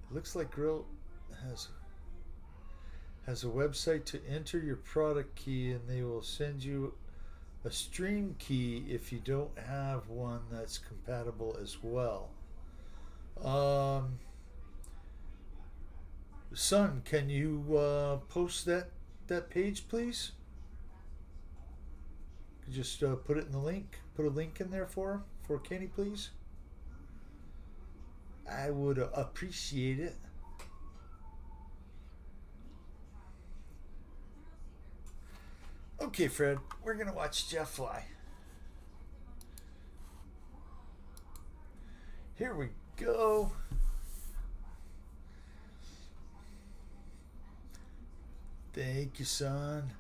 It looks like Grill has a website to enter your product key, and they will send you a stream key if you don't have one that's compatible as well. Son, can you post that page, please? Just put it in the link. Put a link in there for Kenny, please. I would appreciate it. Okay, Fred, we're gonna watch Jeff fly. Here we go. Thank you, son.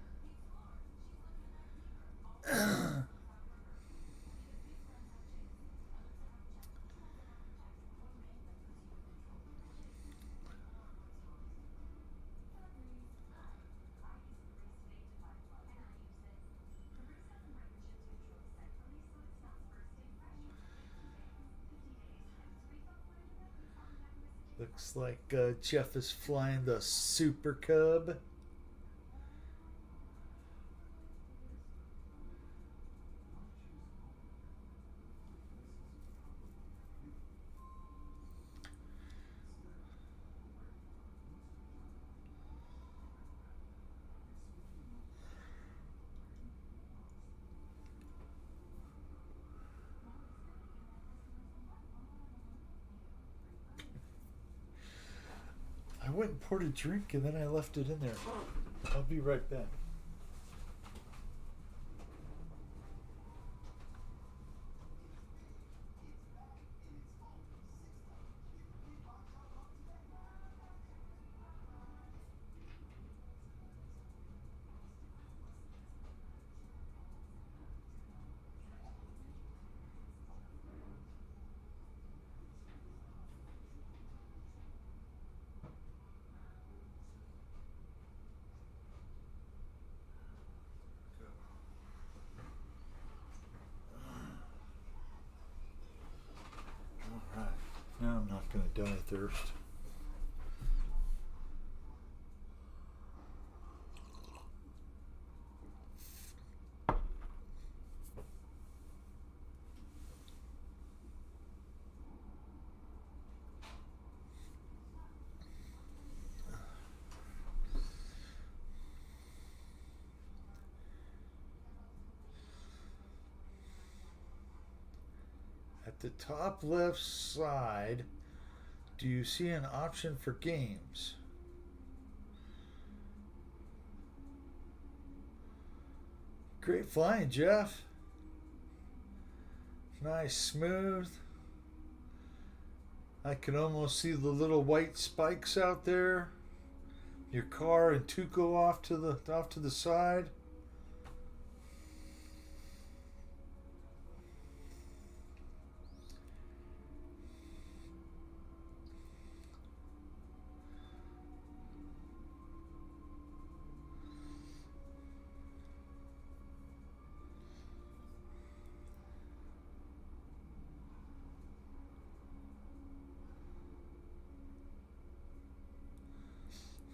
Looks like Jeff is flying the Super Cub. went and poured a drink and then I left it in there. I'll be right back. Now I'm not going to die of thirst. At the top left side, do you see an option for games? Great flying, Jeff. Nice, smooth. I can almost see the little white spikes out there. Your car and Tuco off to the side.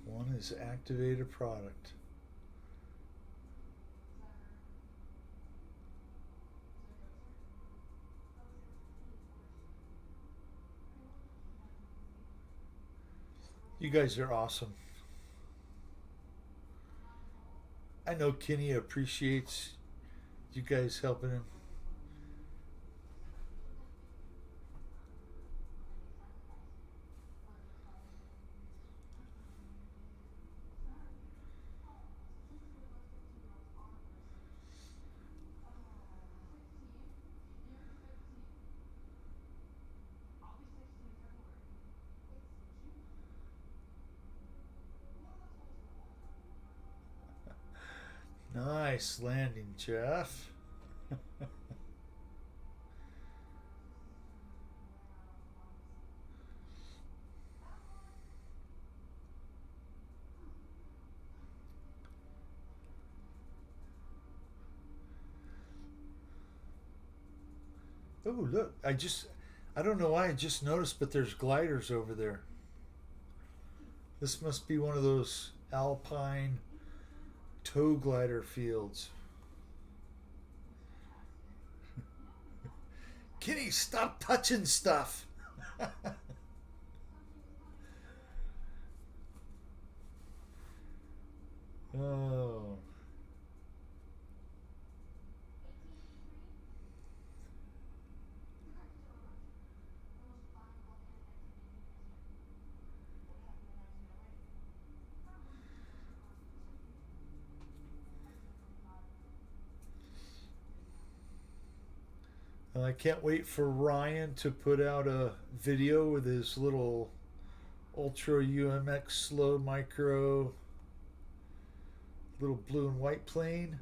One is activate a product. You guys are awesome. I know Kenny appreciates you guys helping him. Nice landing, Jeff. Oh, look, I don't know why I just noticed, but there's gliders over there. This must be one of those alpine tow glider fields. Kenny, stop touching stuff. Oh. I can't wait for Ryan to put out a video with his little Ultra UMX slow micro little blue and white plane.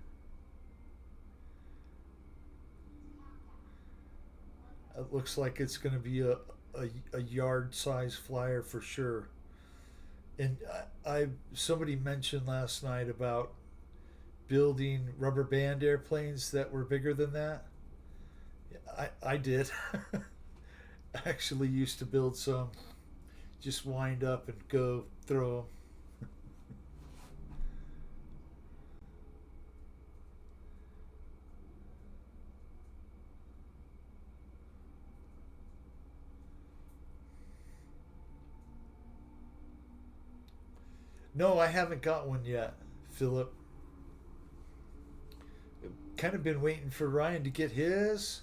It looks like it's going to be a yard size flyer for sure. And somebody mentioned last night about building rubber band airplanes that were bigger than that. I did. I actually used to build some, just wind up and go throw them. No, I haven't got one yet, Philip. Kind of been waiting for Ryan to get his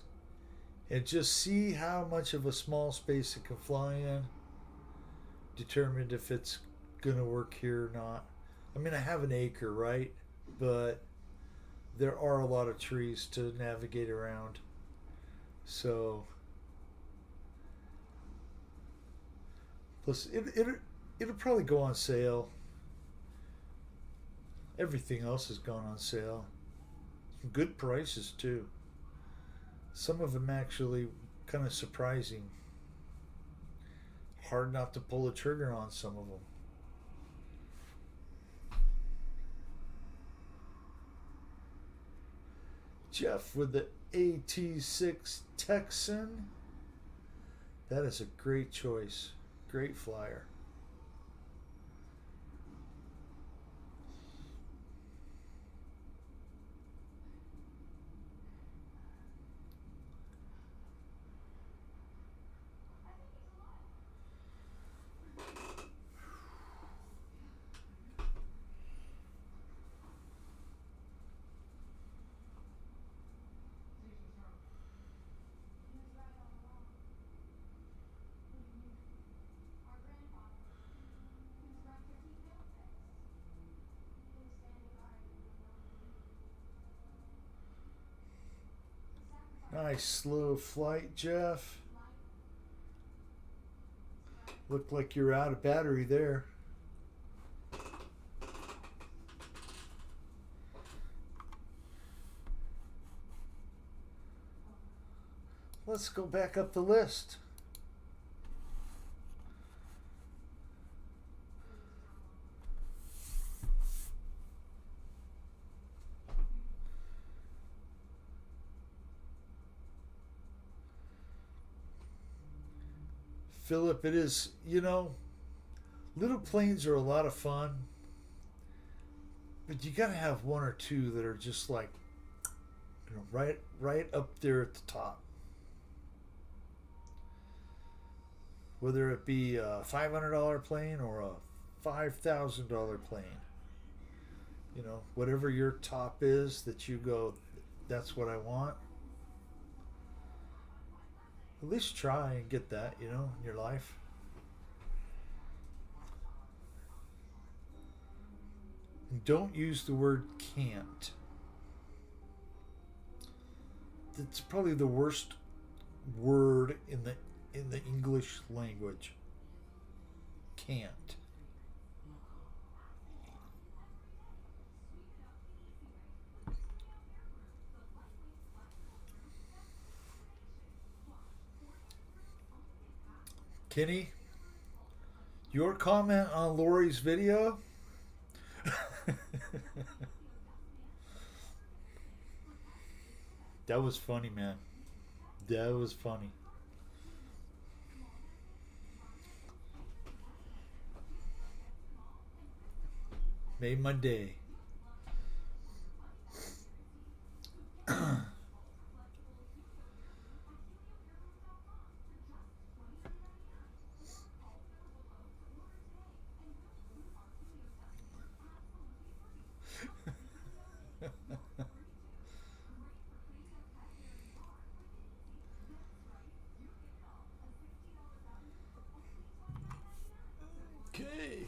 and just see how much of a small space it can fly in. Determined if it's gonna work here or not. I mean, I have an acre, right? But there are a lot of trees to navigate around. So, plus it'll probably go on sale. Everything else has gone on sale. Good prices too. Some of them actually kind of surprising. Hard not to pull the trigger on some of them. Jeff with the AT6 Texan. That is a great choice. Great flyer. Nice slow flight, Jeff. Looked like you're out of battery there. Let's go back up the list. Philip, it is, little planes are a lot of fun, but you gotta have one or two that are just like, right up there at the top. Whether it be a $500 plane or a $5,000 plane, whatever your top is that you go, that's what I want. At least try and get that, in your life. And don't use the word can't. It's probably the worst word in the English language. Can't. Kenny, your comment on Lori's video? That was funny, man. That was funny. Made my day. Okay.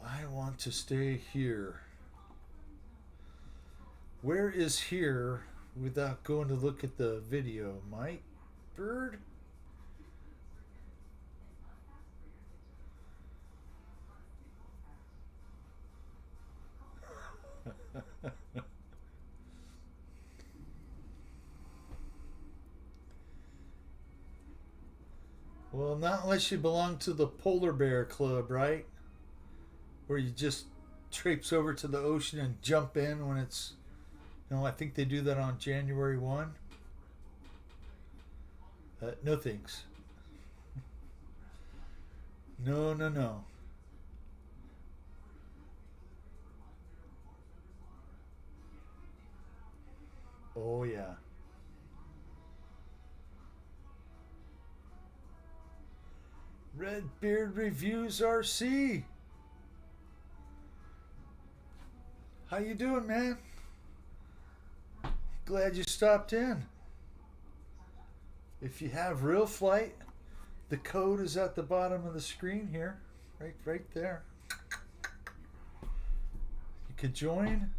I want to stay here. Where is here without going to look at the video, Mike Bird? Well, not unless you belong to the Polar Bear Club, right? Where you just traipse over to the ocean and jump in when it's, I think they do that on January 1. No thanks. No, no, no. Oh, yeah. Redbeard Reviews RC. How you doing, man? Glad you stopped in. If you have real flight, the code is at the bottom of the screen here, right there. You could join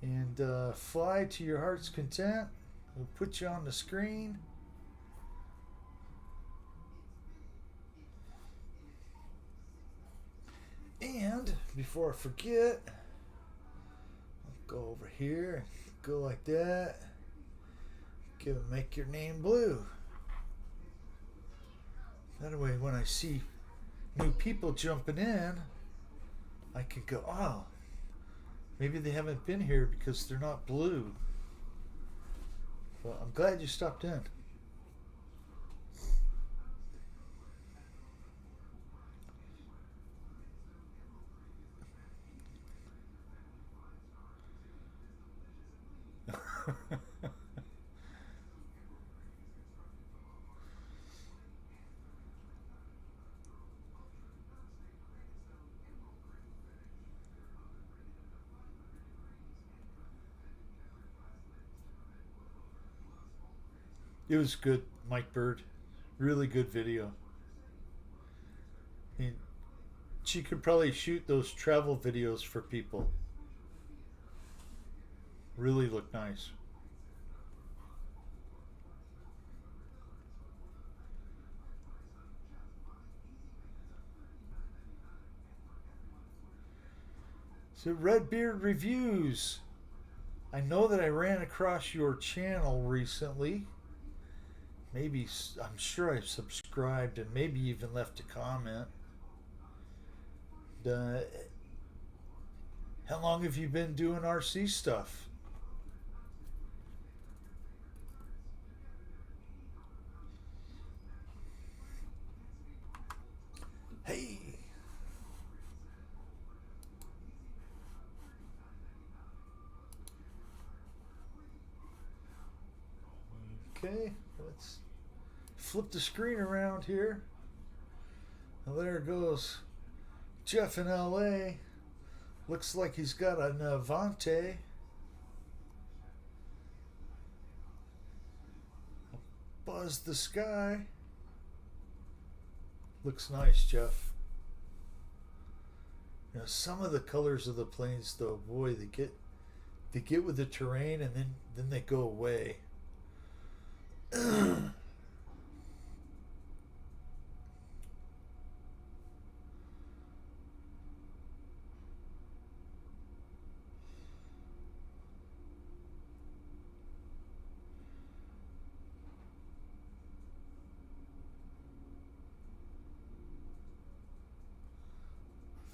and fly to your heart's content. We'll put you on the screen. And before I forget, I'll go over here and go like that. Make your name blue. That way when I see new people jumping in, I can go, oh, maybe they haven't been here because they're not blue. Well, I'm glad you stopped in. It was good, Mike Bird. Really good video. I mean, she could probably shoot those travel videos for people. Really look nice. So Redbeard Reviews. I know that I ran across your channel recently. Maybe, I'm sure I subscribed and maybe even left a comment. How long have you been doing RC stuff? Hey. Okay, let's flip the screen around here. Now there goes Jeff in LA. Looks like he's got an Avante. Buzz the sky. Looks nice, Jeff. You know, some of the colors of the planes, though, boy, they get with the terrain and then they go away.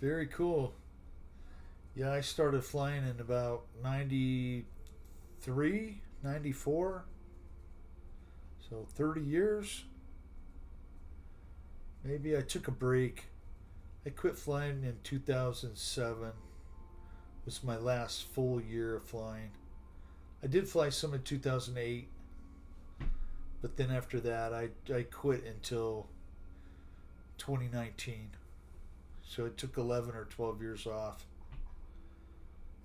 Very cool. Yeah, I started flying in about 93, 94. So 30 years. Maybe I took a break. I quit flying in 2007. It was my last full year of flying. I did fly some in 2008. But then after that, I quit until 2019. So it took 11 or 12 years off.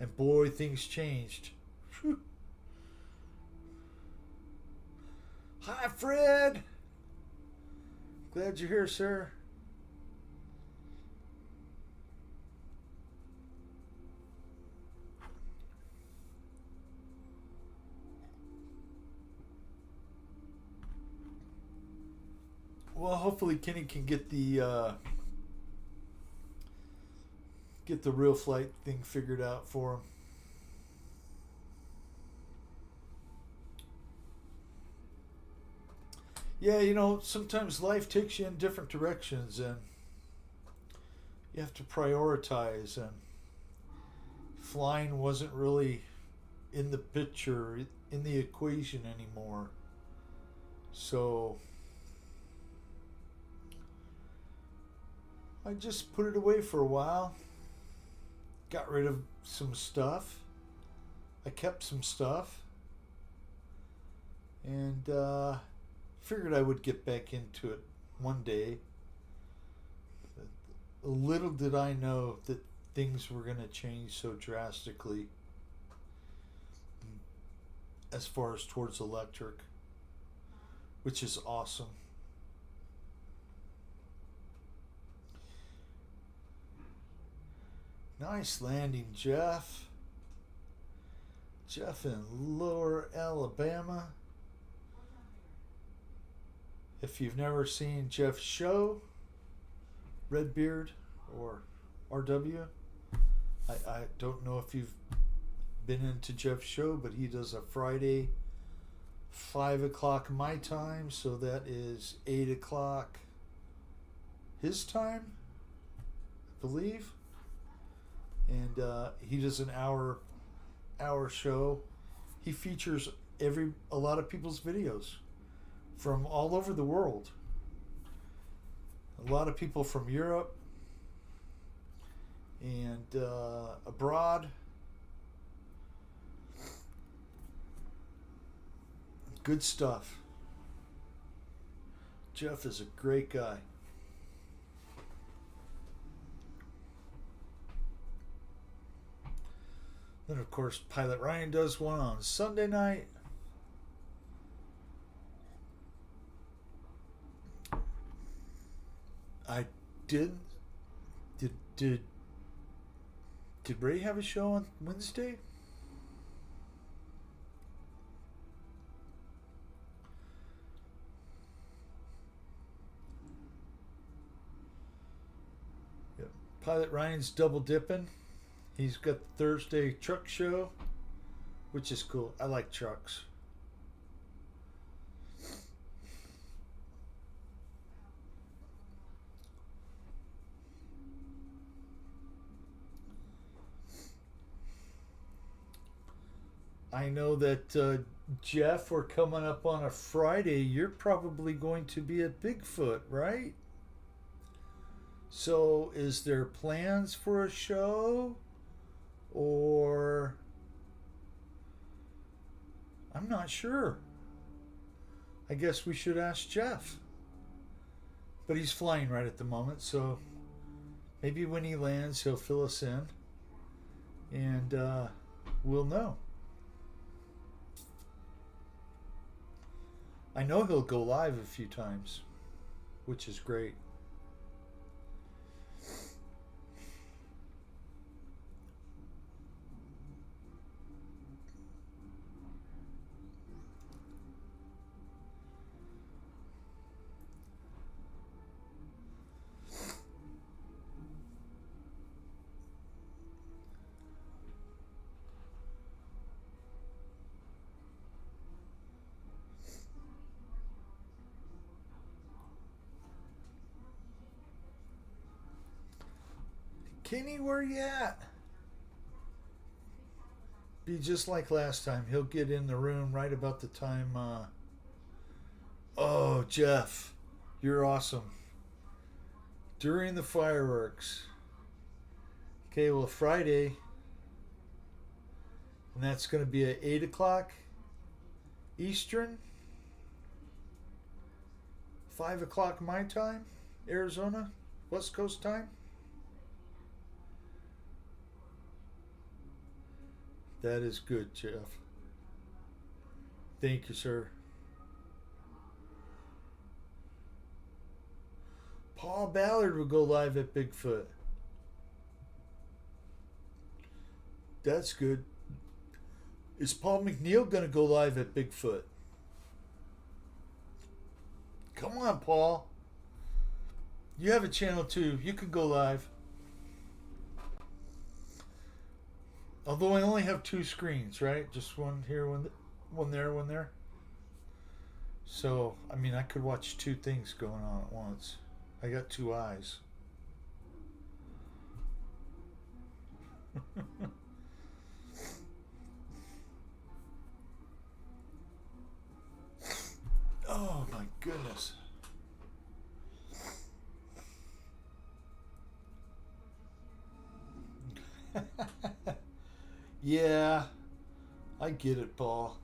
And boy, things changed. Whew. Hi, Fred. Glad you're here, sir. Well, hopefully Kenny can get the real flight thing figured out for him. Yeah, you know, sometimes life takes you in different directions and you have to prioritize, and flying wasn't really in the picture, in the equation anymore. So I just put it away for a while. Got rid of some stuff. I kept some stuff. And figured I would get back into it one day. Little did I know that things were going to change so drastically as far as towards electric, which is awesome. Nice landing, Jeff. Jeff in Lower Alabama. If you've never seen Jeff's show, Redbeard or RW, I don't know if you've been into Jeff's show, but he does a Friday 5 o'clock my time, so that is 8 o'clock his time, I believe. And he does an hour show. He features a lot of people's videos from all over the world. A lot of people from Europe and abroad. Good stuff. Jeff is a great guy. Then, of course, Pilot Ryan does one on Sunday night. I did Ray have a show on Wednesday? Yep. Pilot Ryan's double dipping. He's got the Thursday truck show, which is cool. I like trucks. I know that Jeff, we're coming up on a Friday. You're probably going to be at Bigfoot, right? So is there plans for a show? Or I'm not sure. I guess we should ask Jeff. But he's flying right at the moment, so maybe when he lands he'll fill us in and we'll know. I know he'll go live a few times, which is great. Kenny, where you at? Be just like last time. He'll get in the room right about the time. Oh, Jeff, you're awesome. During the fireworks. Okay, well, Friday. And that's going to be at 8 o'clock Eastern. 5 o'clock my time, Arizona, West Coast time. That is good, Jeff. Thank you, sir. Paul Ballard will go live at Bigfoot. That's good. Is Paul McNeil going to go live at Bigfoot? Come on, Paul. You have a channel too. You can go live. Although I only have 2 screens, right? Just one here, one there, one there. So, I mean, I could watch 2 things going on at once. I got 2 eyes. Oh my goodness. Yeah, I get it, Paul.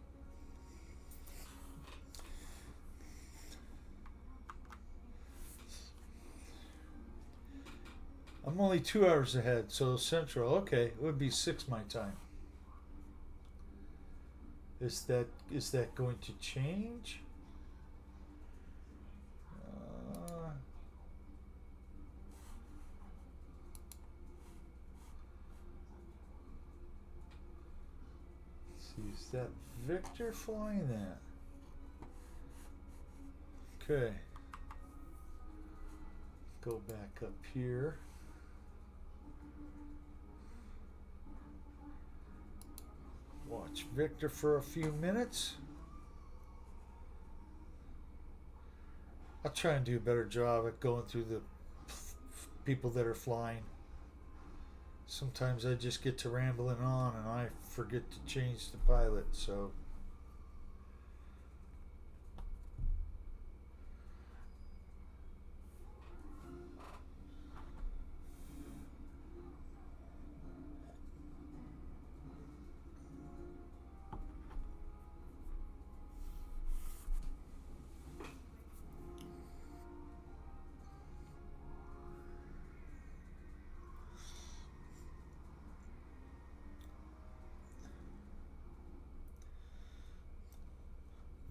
I'm I'm only 2 hours ahead, so Central. Okay, it would be 6 my time. Is that going to change? Let's see, is that Victor flying that? Okay. Go back up here. Watch Victor for a few minutes. I'll try and do a better job at going through the people that are flying. Sometimes I just get to rambling on and I forget to change the pilot, so.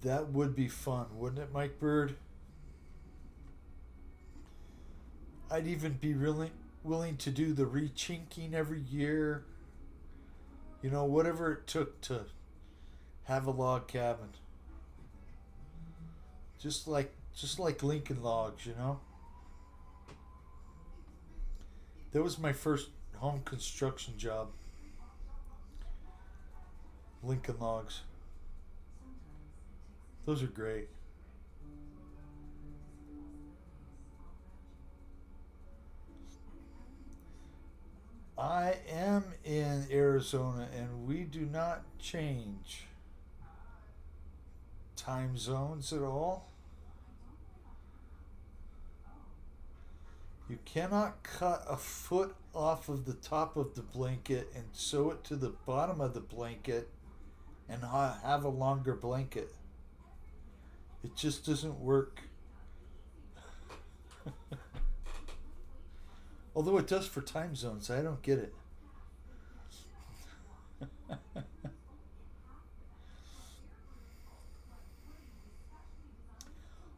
That would be fun, wouldn't it, Mike Bird? I'd even be really willing to do the rechinking every year. You know, whatever it took to have a log cabin. Just like Lincoln Logs, you know? That was my first home construction job. Lincoln Logs. Those are great. I am in Arizona and we do not change time zones at all. You cannot cut a foot off of the top of the blanket and sew it to the bottom of the blanket and have a longer blanket. It just doesn't work. Although it does for time zones, I don't get it.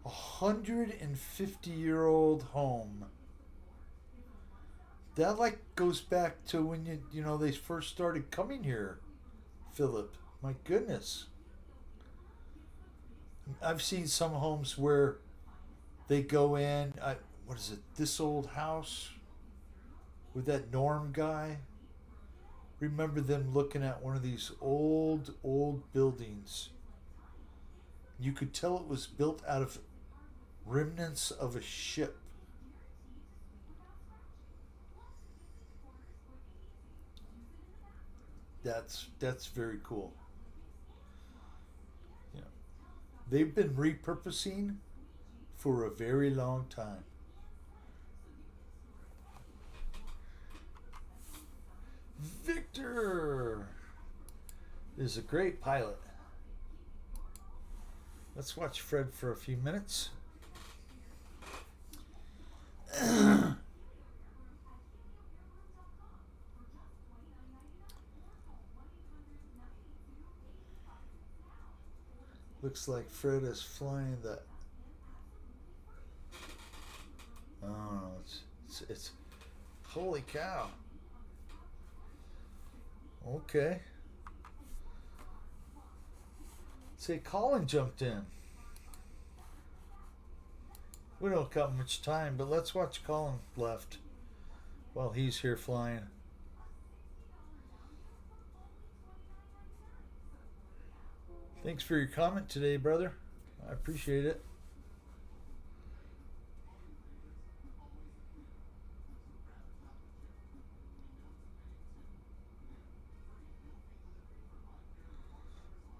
150-year-old home. That like goes back to when you know they first started coming here, Philip. My goodness. I've seen some homes where they go in. What is it? This Old House with that Norm guy. Remember them looking at one of these old buildings. You could tell it was built out of remnants of a ship. That's very cool. Yeah. They've been repurposing for a very long time. Victor is a great pilot. Let's watch Fred for a few minutes. Looks like Fred is flying the. Oh, it's holy cow. Okay. Say Colin jumped in. We don't got much time, but let's watch Colin left while he's here flying. Thanks for your comment today, brother. I appreciate it.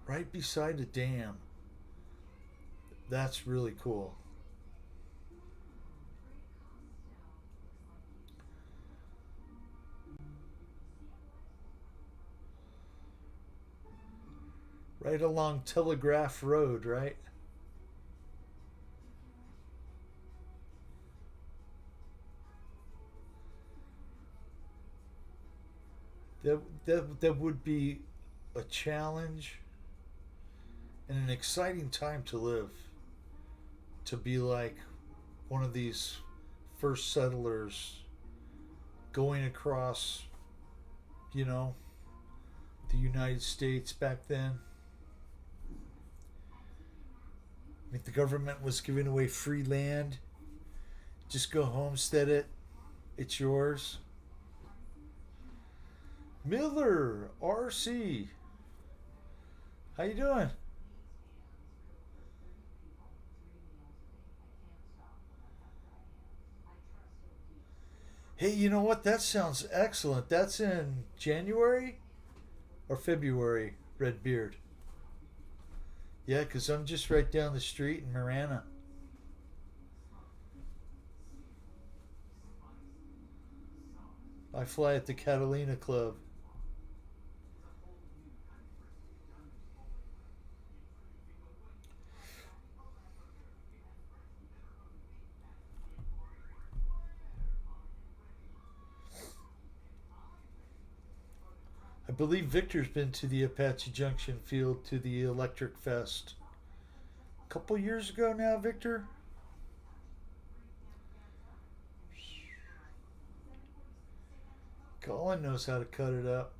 Right beside a dam. That's really cool. Right along Telegraph Road, right? That would be a challenge and an exciting time to live. To be like one of these first settlers going across, you know, the United States back then. I mean, the government was giving away free land. Just go homestead it. It's yours. Miller RC. How you doing? Hey, you know what? That sounds excellent. That's in January or February, Redbeard. Yeah, 'cause I'm just right down the street in Marana. I fly at the Catalina Club. I believe Victor's been to the Apache Junction field to the Electric Fest. A couple years ago now, Victor? Colin knows how to cut it up.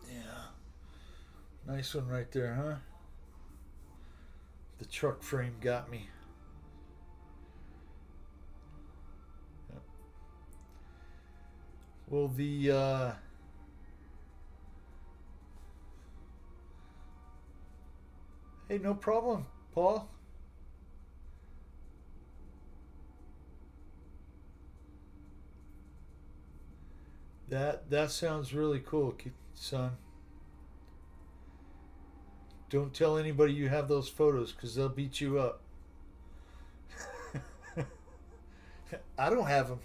Yeah. Nice one right there, huh? The truck frame got me. Yep. Well, hey, no problem, Paul. That sounds really cool, son. Don't tell anybody you have those photos because they'll beat you up. I don't have them.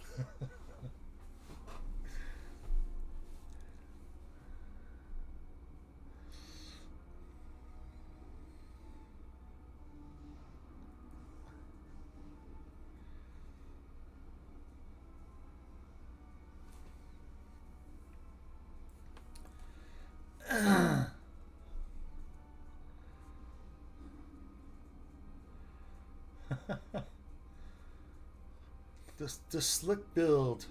The slick build.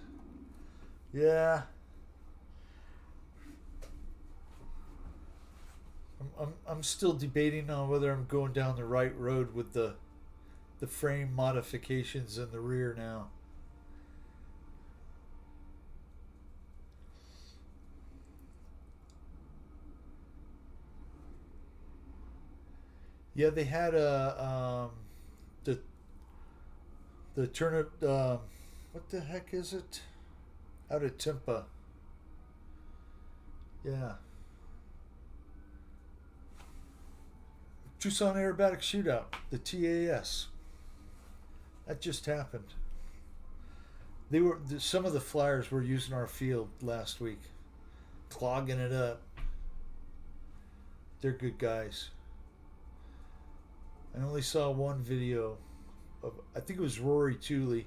Yeah. I'm still debating on whether I'm going down the right road with the frame modifications in the rear now. Yeah, they had the turnip. What the heck is it? Out of Timpa. Yeah. Tucson Aerobatic Shootout, the TAS. That just happened. Some of the flyers were using our field last week, clogging it up. They're good guys. I only saw one video of, I think it was Rory Tooley.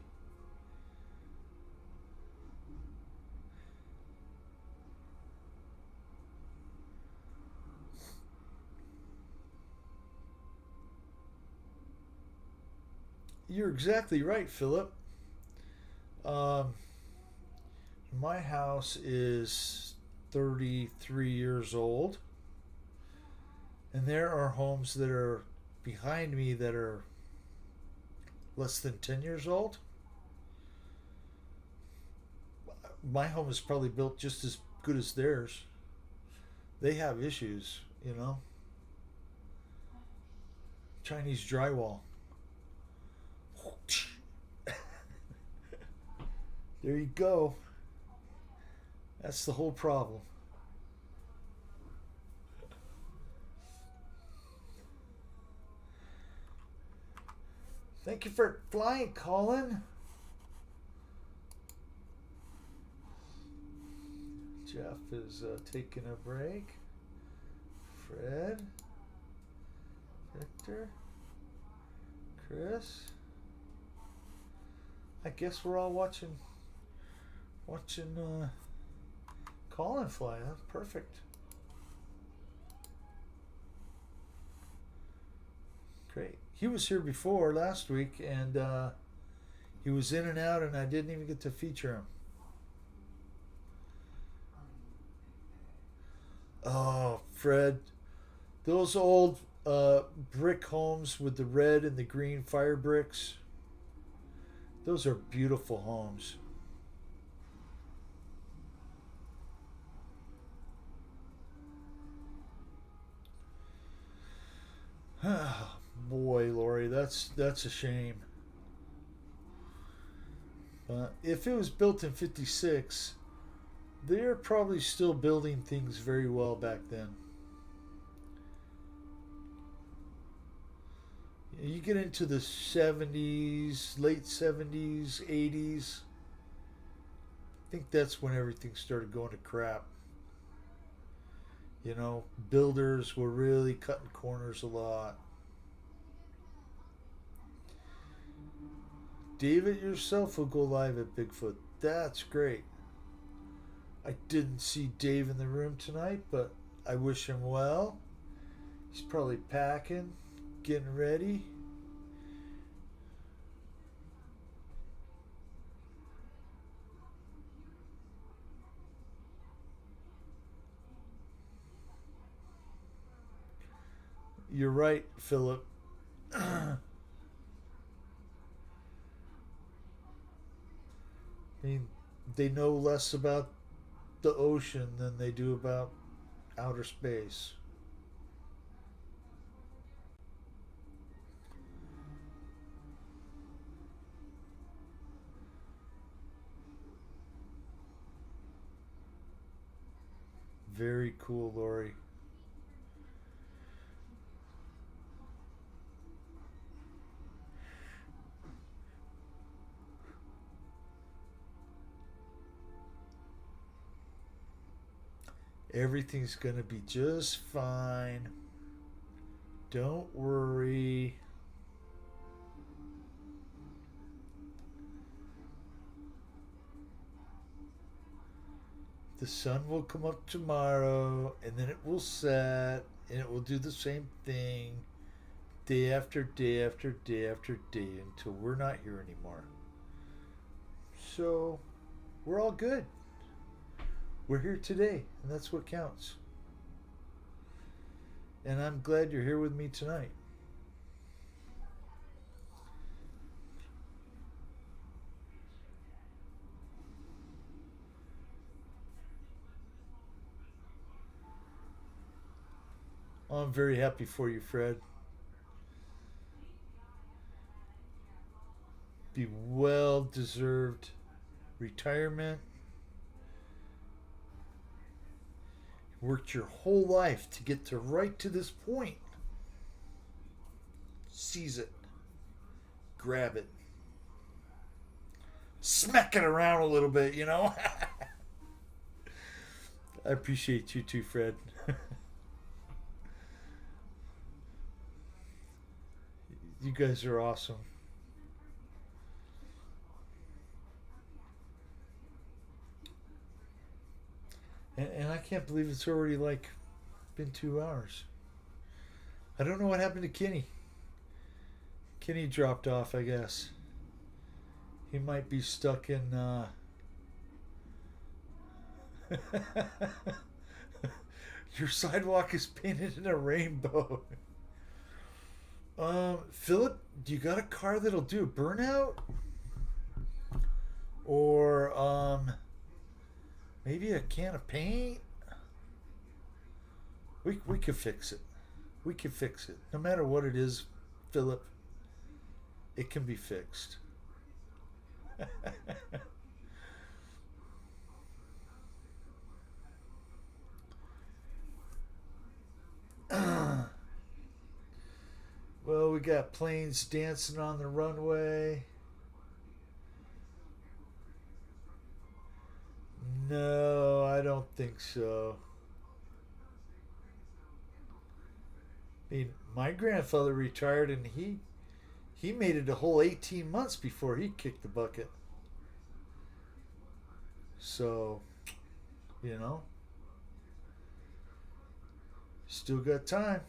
You're exactly right, Philip. Um, my house is 33 years old, and there are homes that are behind me that are less than 10 years old. My home is probably built just as good as theirs. They have issues, you know. Chinese drywall. There you go. That's the whole problem. Thank you for flying, Colin. Jeff is taking a break. Fred, Victor, Chris. I guess we're all watching Colin fly. Huh? Perfect. Great. He was here before last week, and he was in and out, and I didn't even get to feature him. Oh, Fred, those old brick homes with the red and the green fire bricks, those are beautiful homes. Boy, Lori, that's a shame. If it was built in '56, they're probably still building things very well back then. You get into the 70s, late 70s, 80s. I think that's when everything started going to crap. You know, builders were really cutting corners a lot. David yourself will go live at Bigfoot. That's great. I didn't see Dave in the room tonight, but I wish him well. He's probably packing, getting ready. You're right, Philip. I mean, they know less about the ocean than they do about outer space. Very cool, Lori. Everything's gonna be just fine. Don't worry. The sun will come up tomorrow, and then it will set, and it will do the same thing day after day after day after day until we're not here anymore. So, we're all good. We're here today, and that's what counts. And I'm glad you're here with me tonight. I'm very happy for you, Fred. Be well deserved retirement. Worked your whole life to get to right to this point. Seize it. Grab it. Smack it around a little bit, you know? I appreciate you too, Fred. You guys are awesome. And I can't believe it's already been 2 hours. I don't know what happened to Kenny. Kenny dropped off, I guess. He might be stuck in your sidewalk is painted in a rainbow. Philip, do you got a car that'll do a burnout? Or maybe a can of paint? We could fix it. We can fix it. No matter what it is, Philip, it can be fixed. Well, we got planes dancing on the runway. No, I don't think so. I mean, my grandfather retired and he made it a whole 18 months before he kicked the bucket. So, you know, still got time.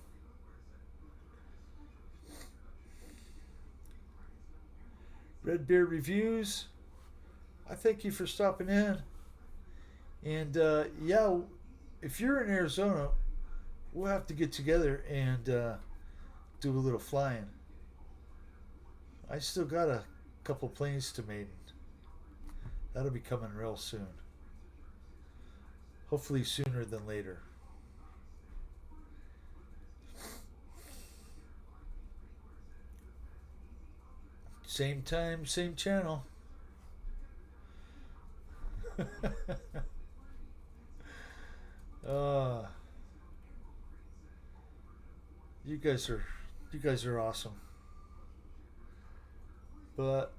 Red Beard Reviews, I thank you for stopping in. And yeah, if you're in Arizona, we'll have to get together and do a little flying. I still got a couple planes to maiden. That'll be coming real soon. Hopefully sooner than later. Same time, same channel. uh, you guys are awesome. But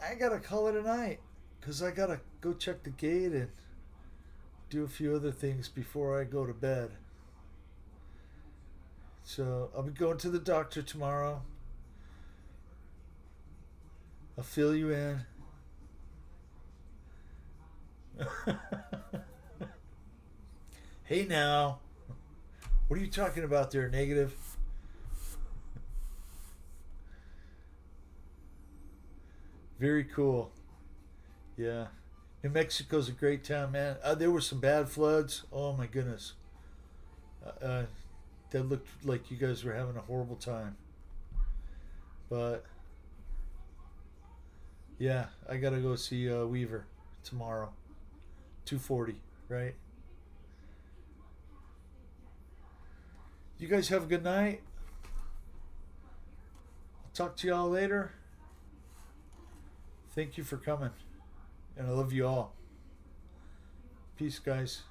I gotta call it a night because I gotta go check the gate and do a few other things before I go to bed. So I'll be going to the doctor tomorrow. I'll fill you in. Hey now, what are you talking about there, negative? Very cool. Yeah. New Mexico's a great town, man. There were some bad floods. Oh my goodness. That looked like you guys were having a horrible time. But yeah, I gotta go see Weaver tomorrow. 2:40, right? You guys have a good night. I'll talk to y'all later. Thank you for coming. And I love you all. Peace, guys.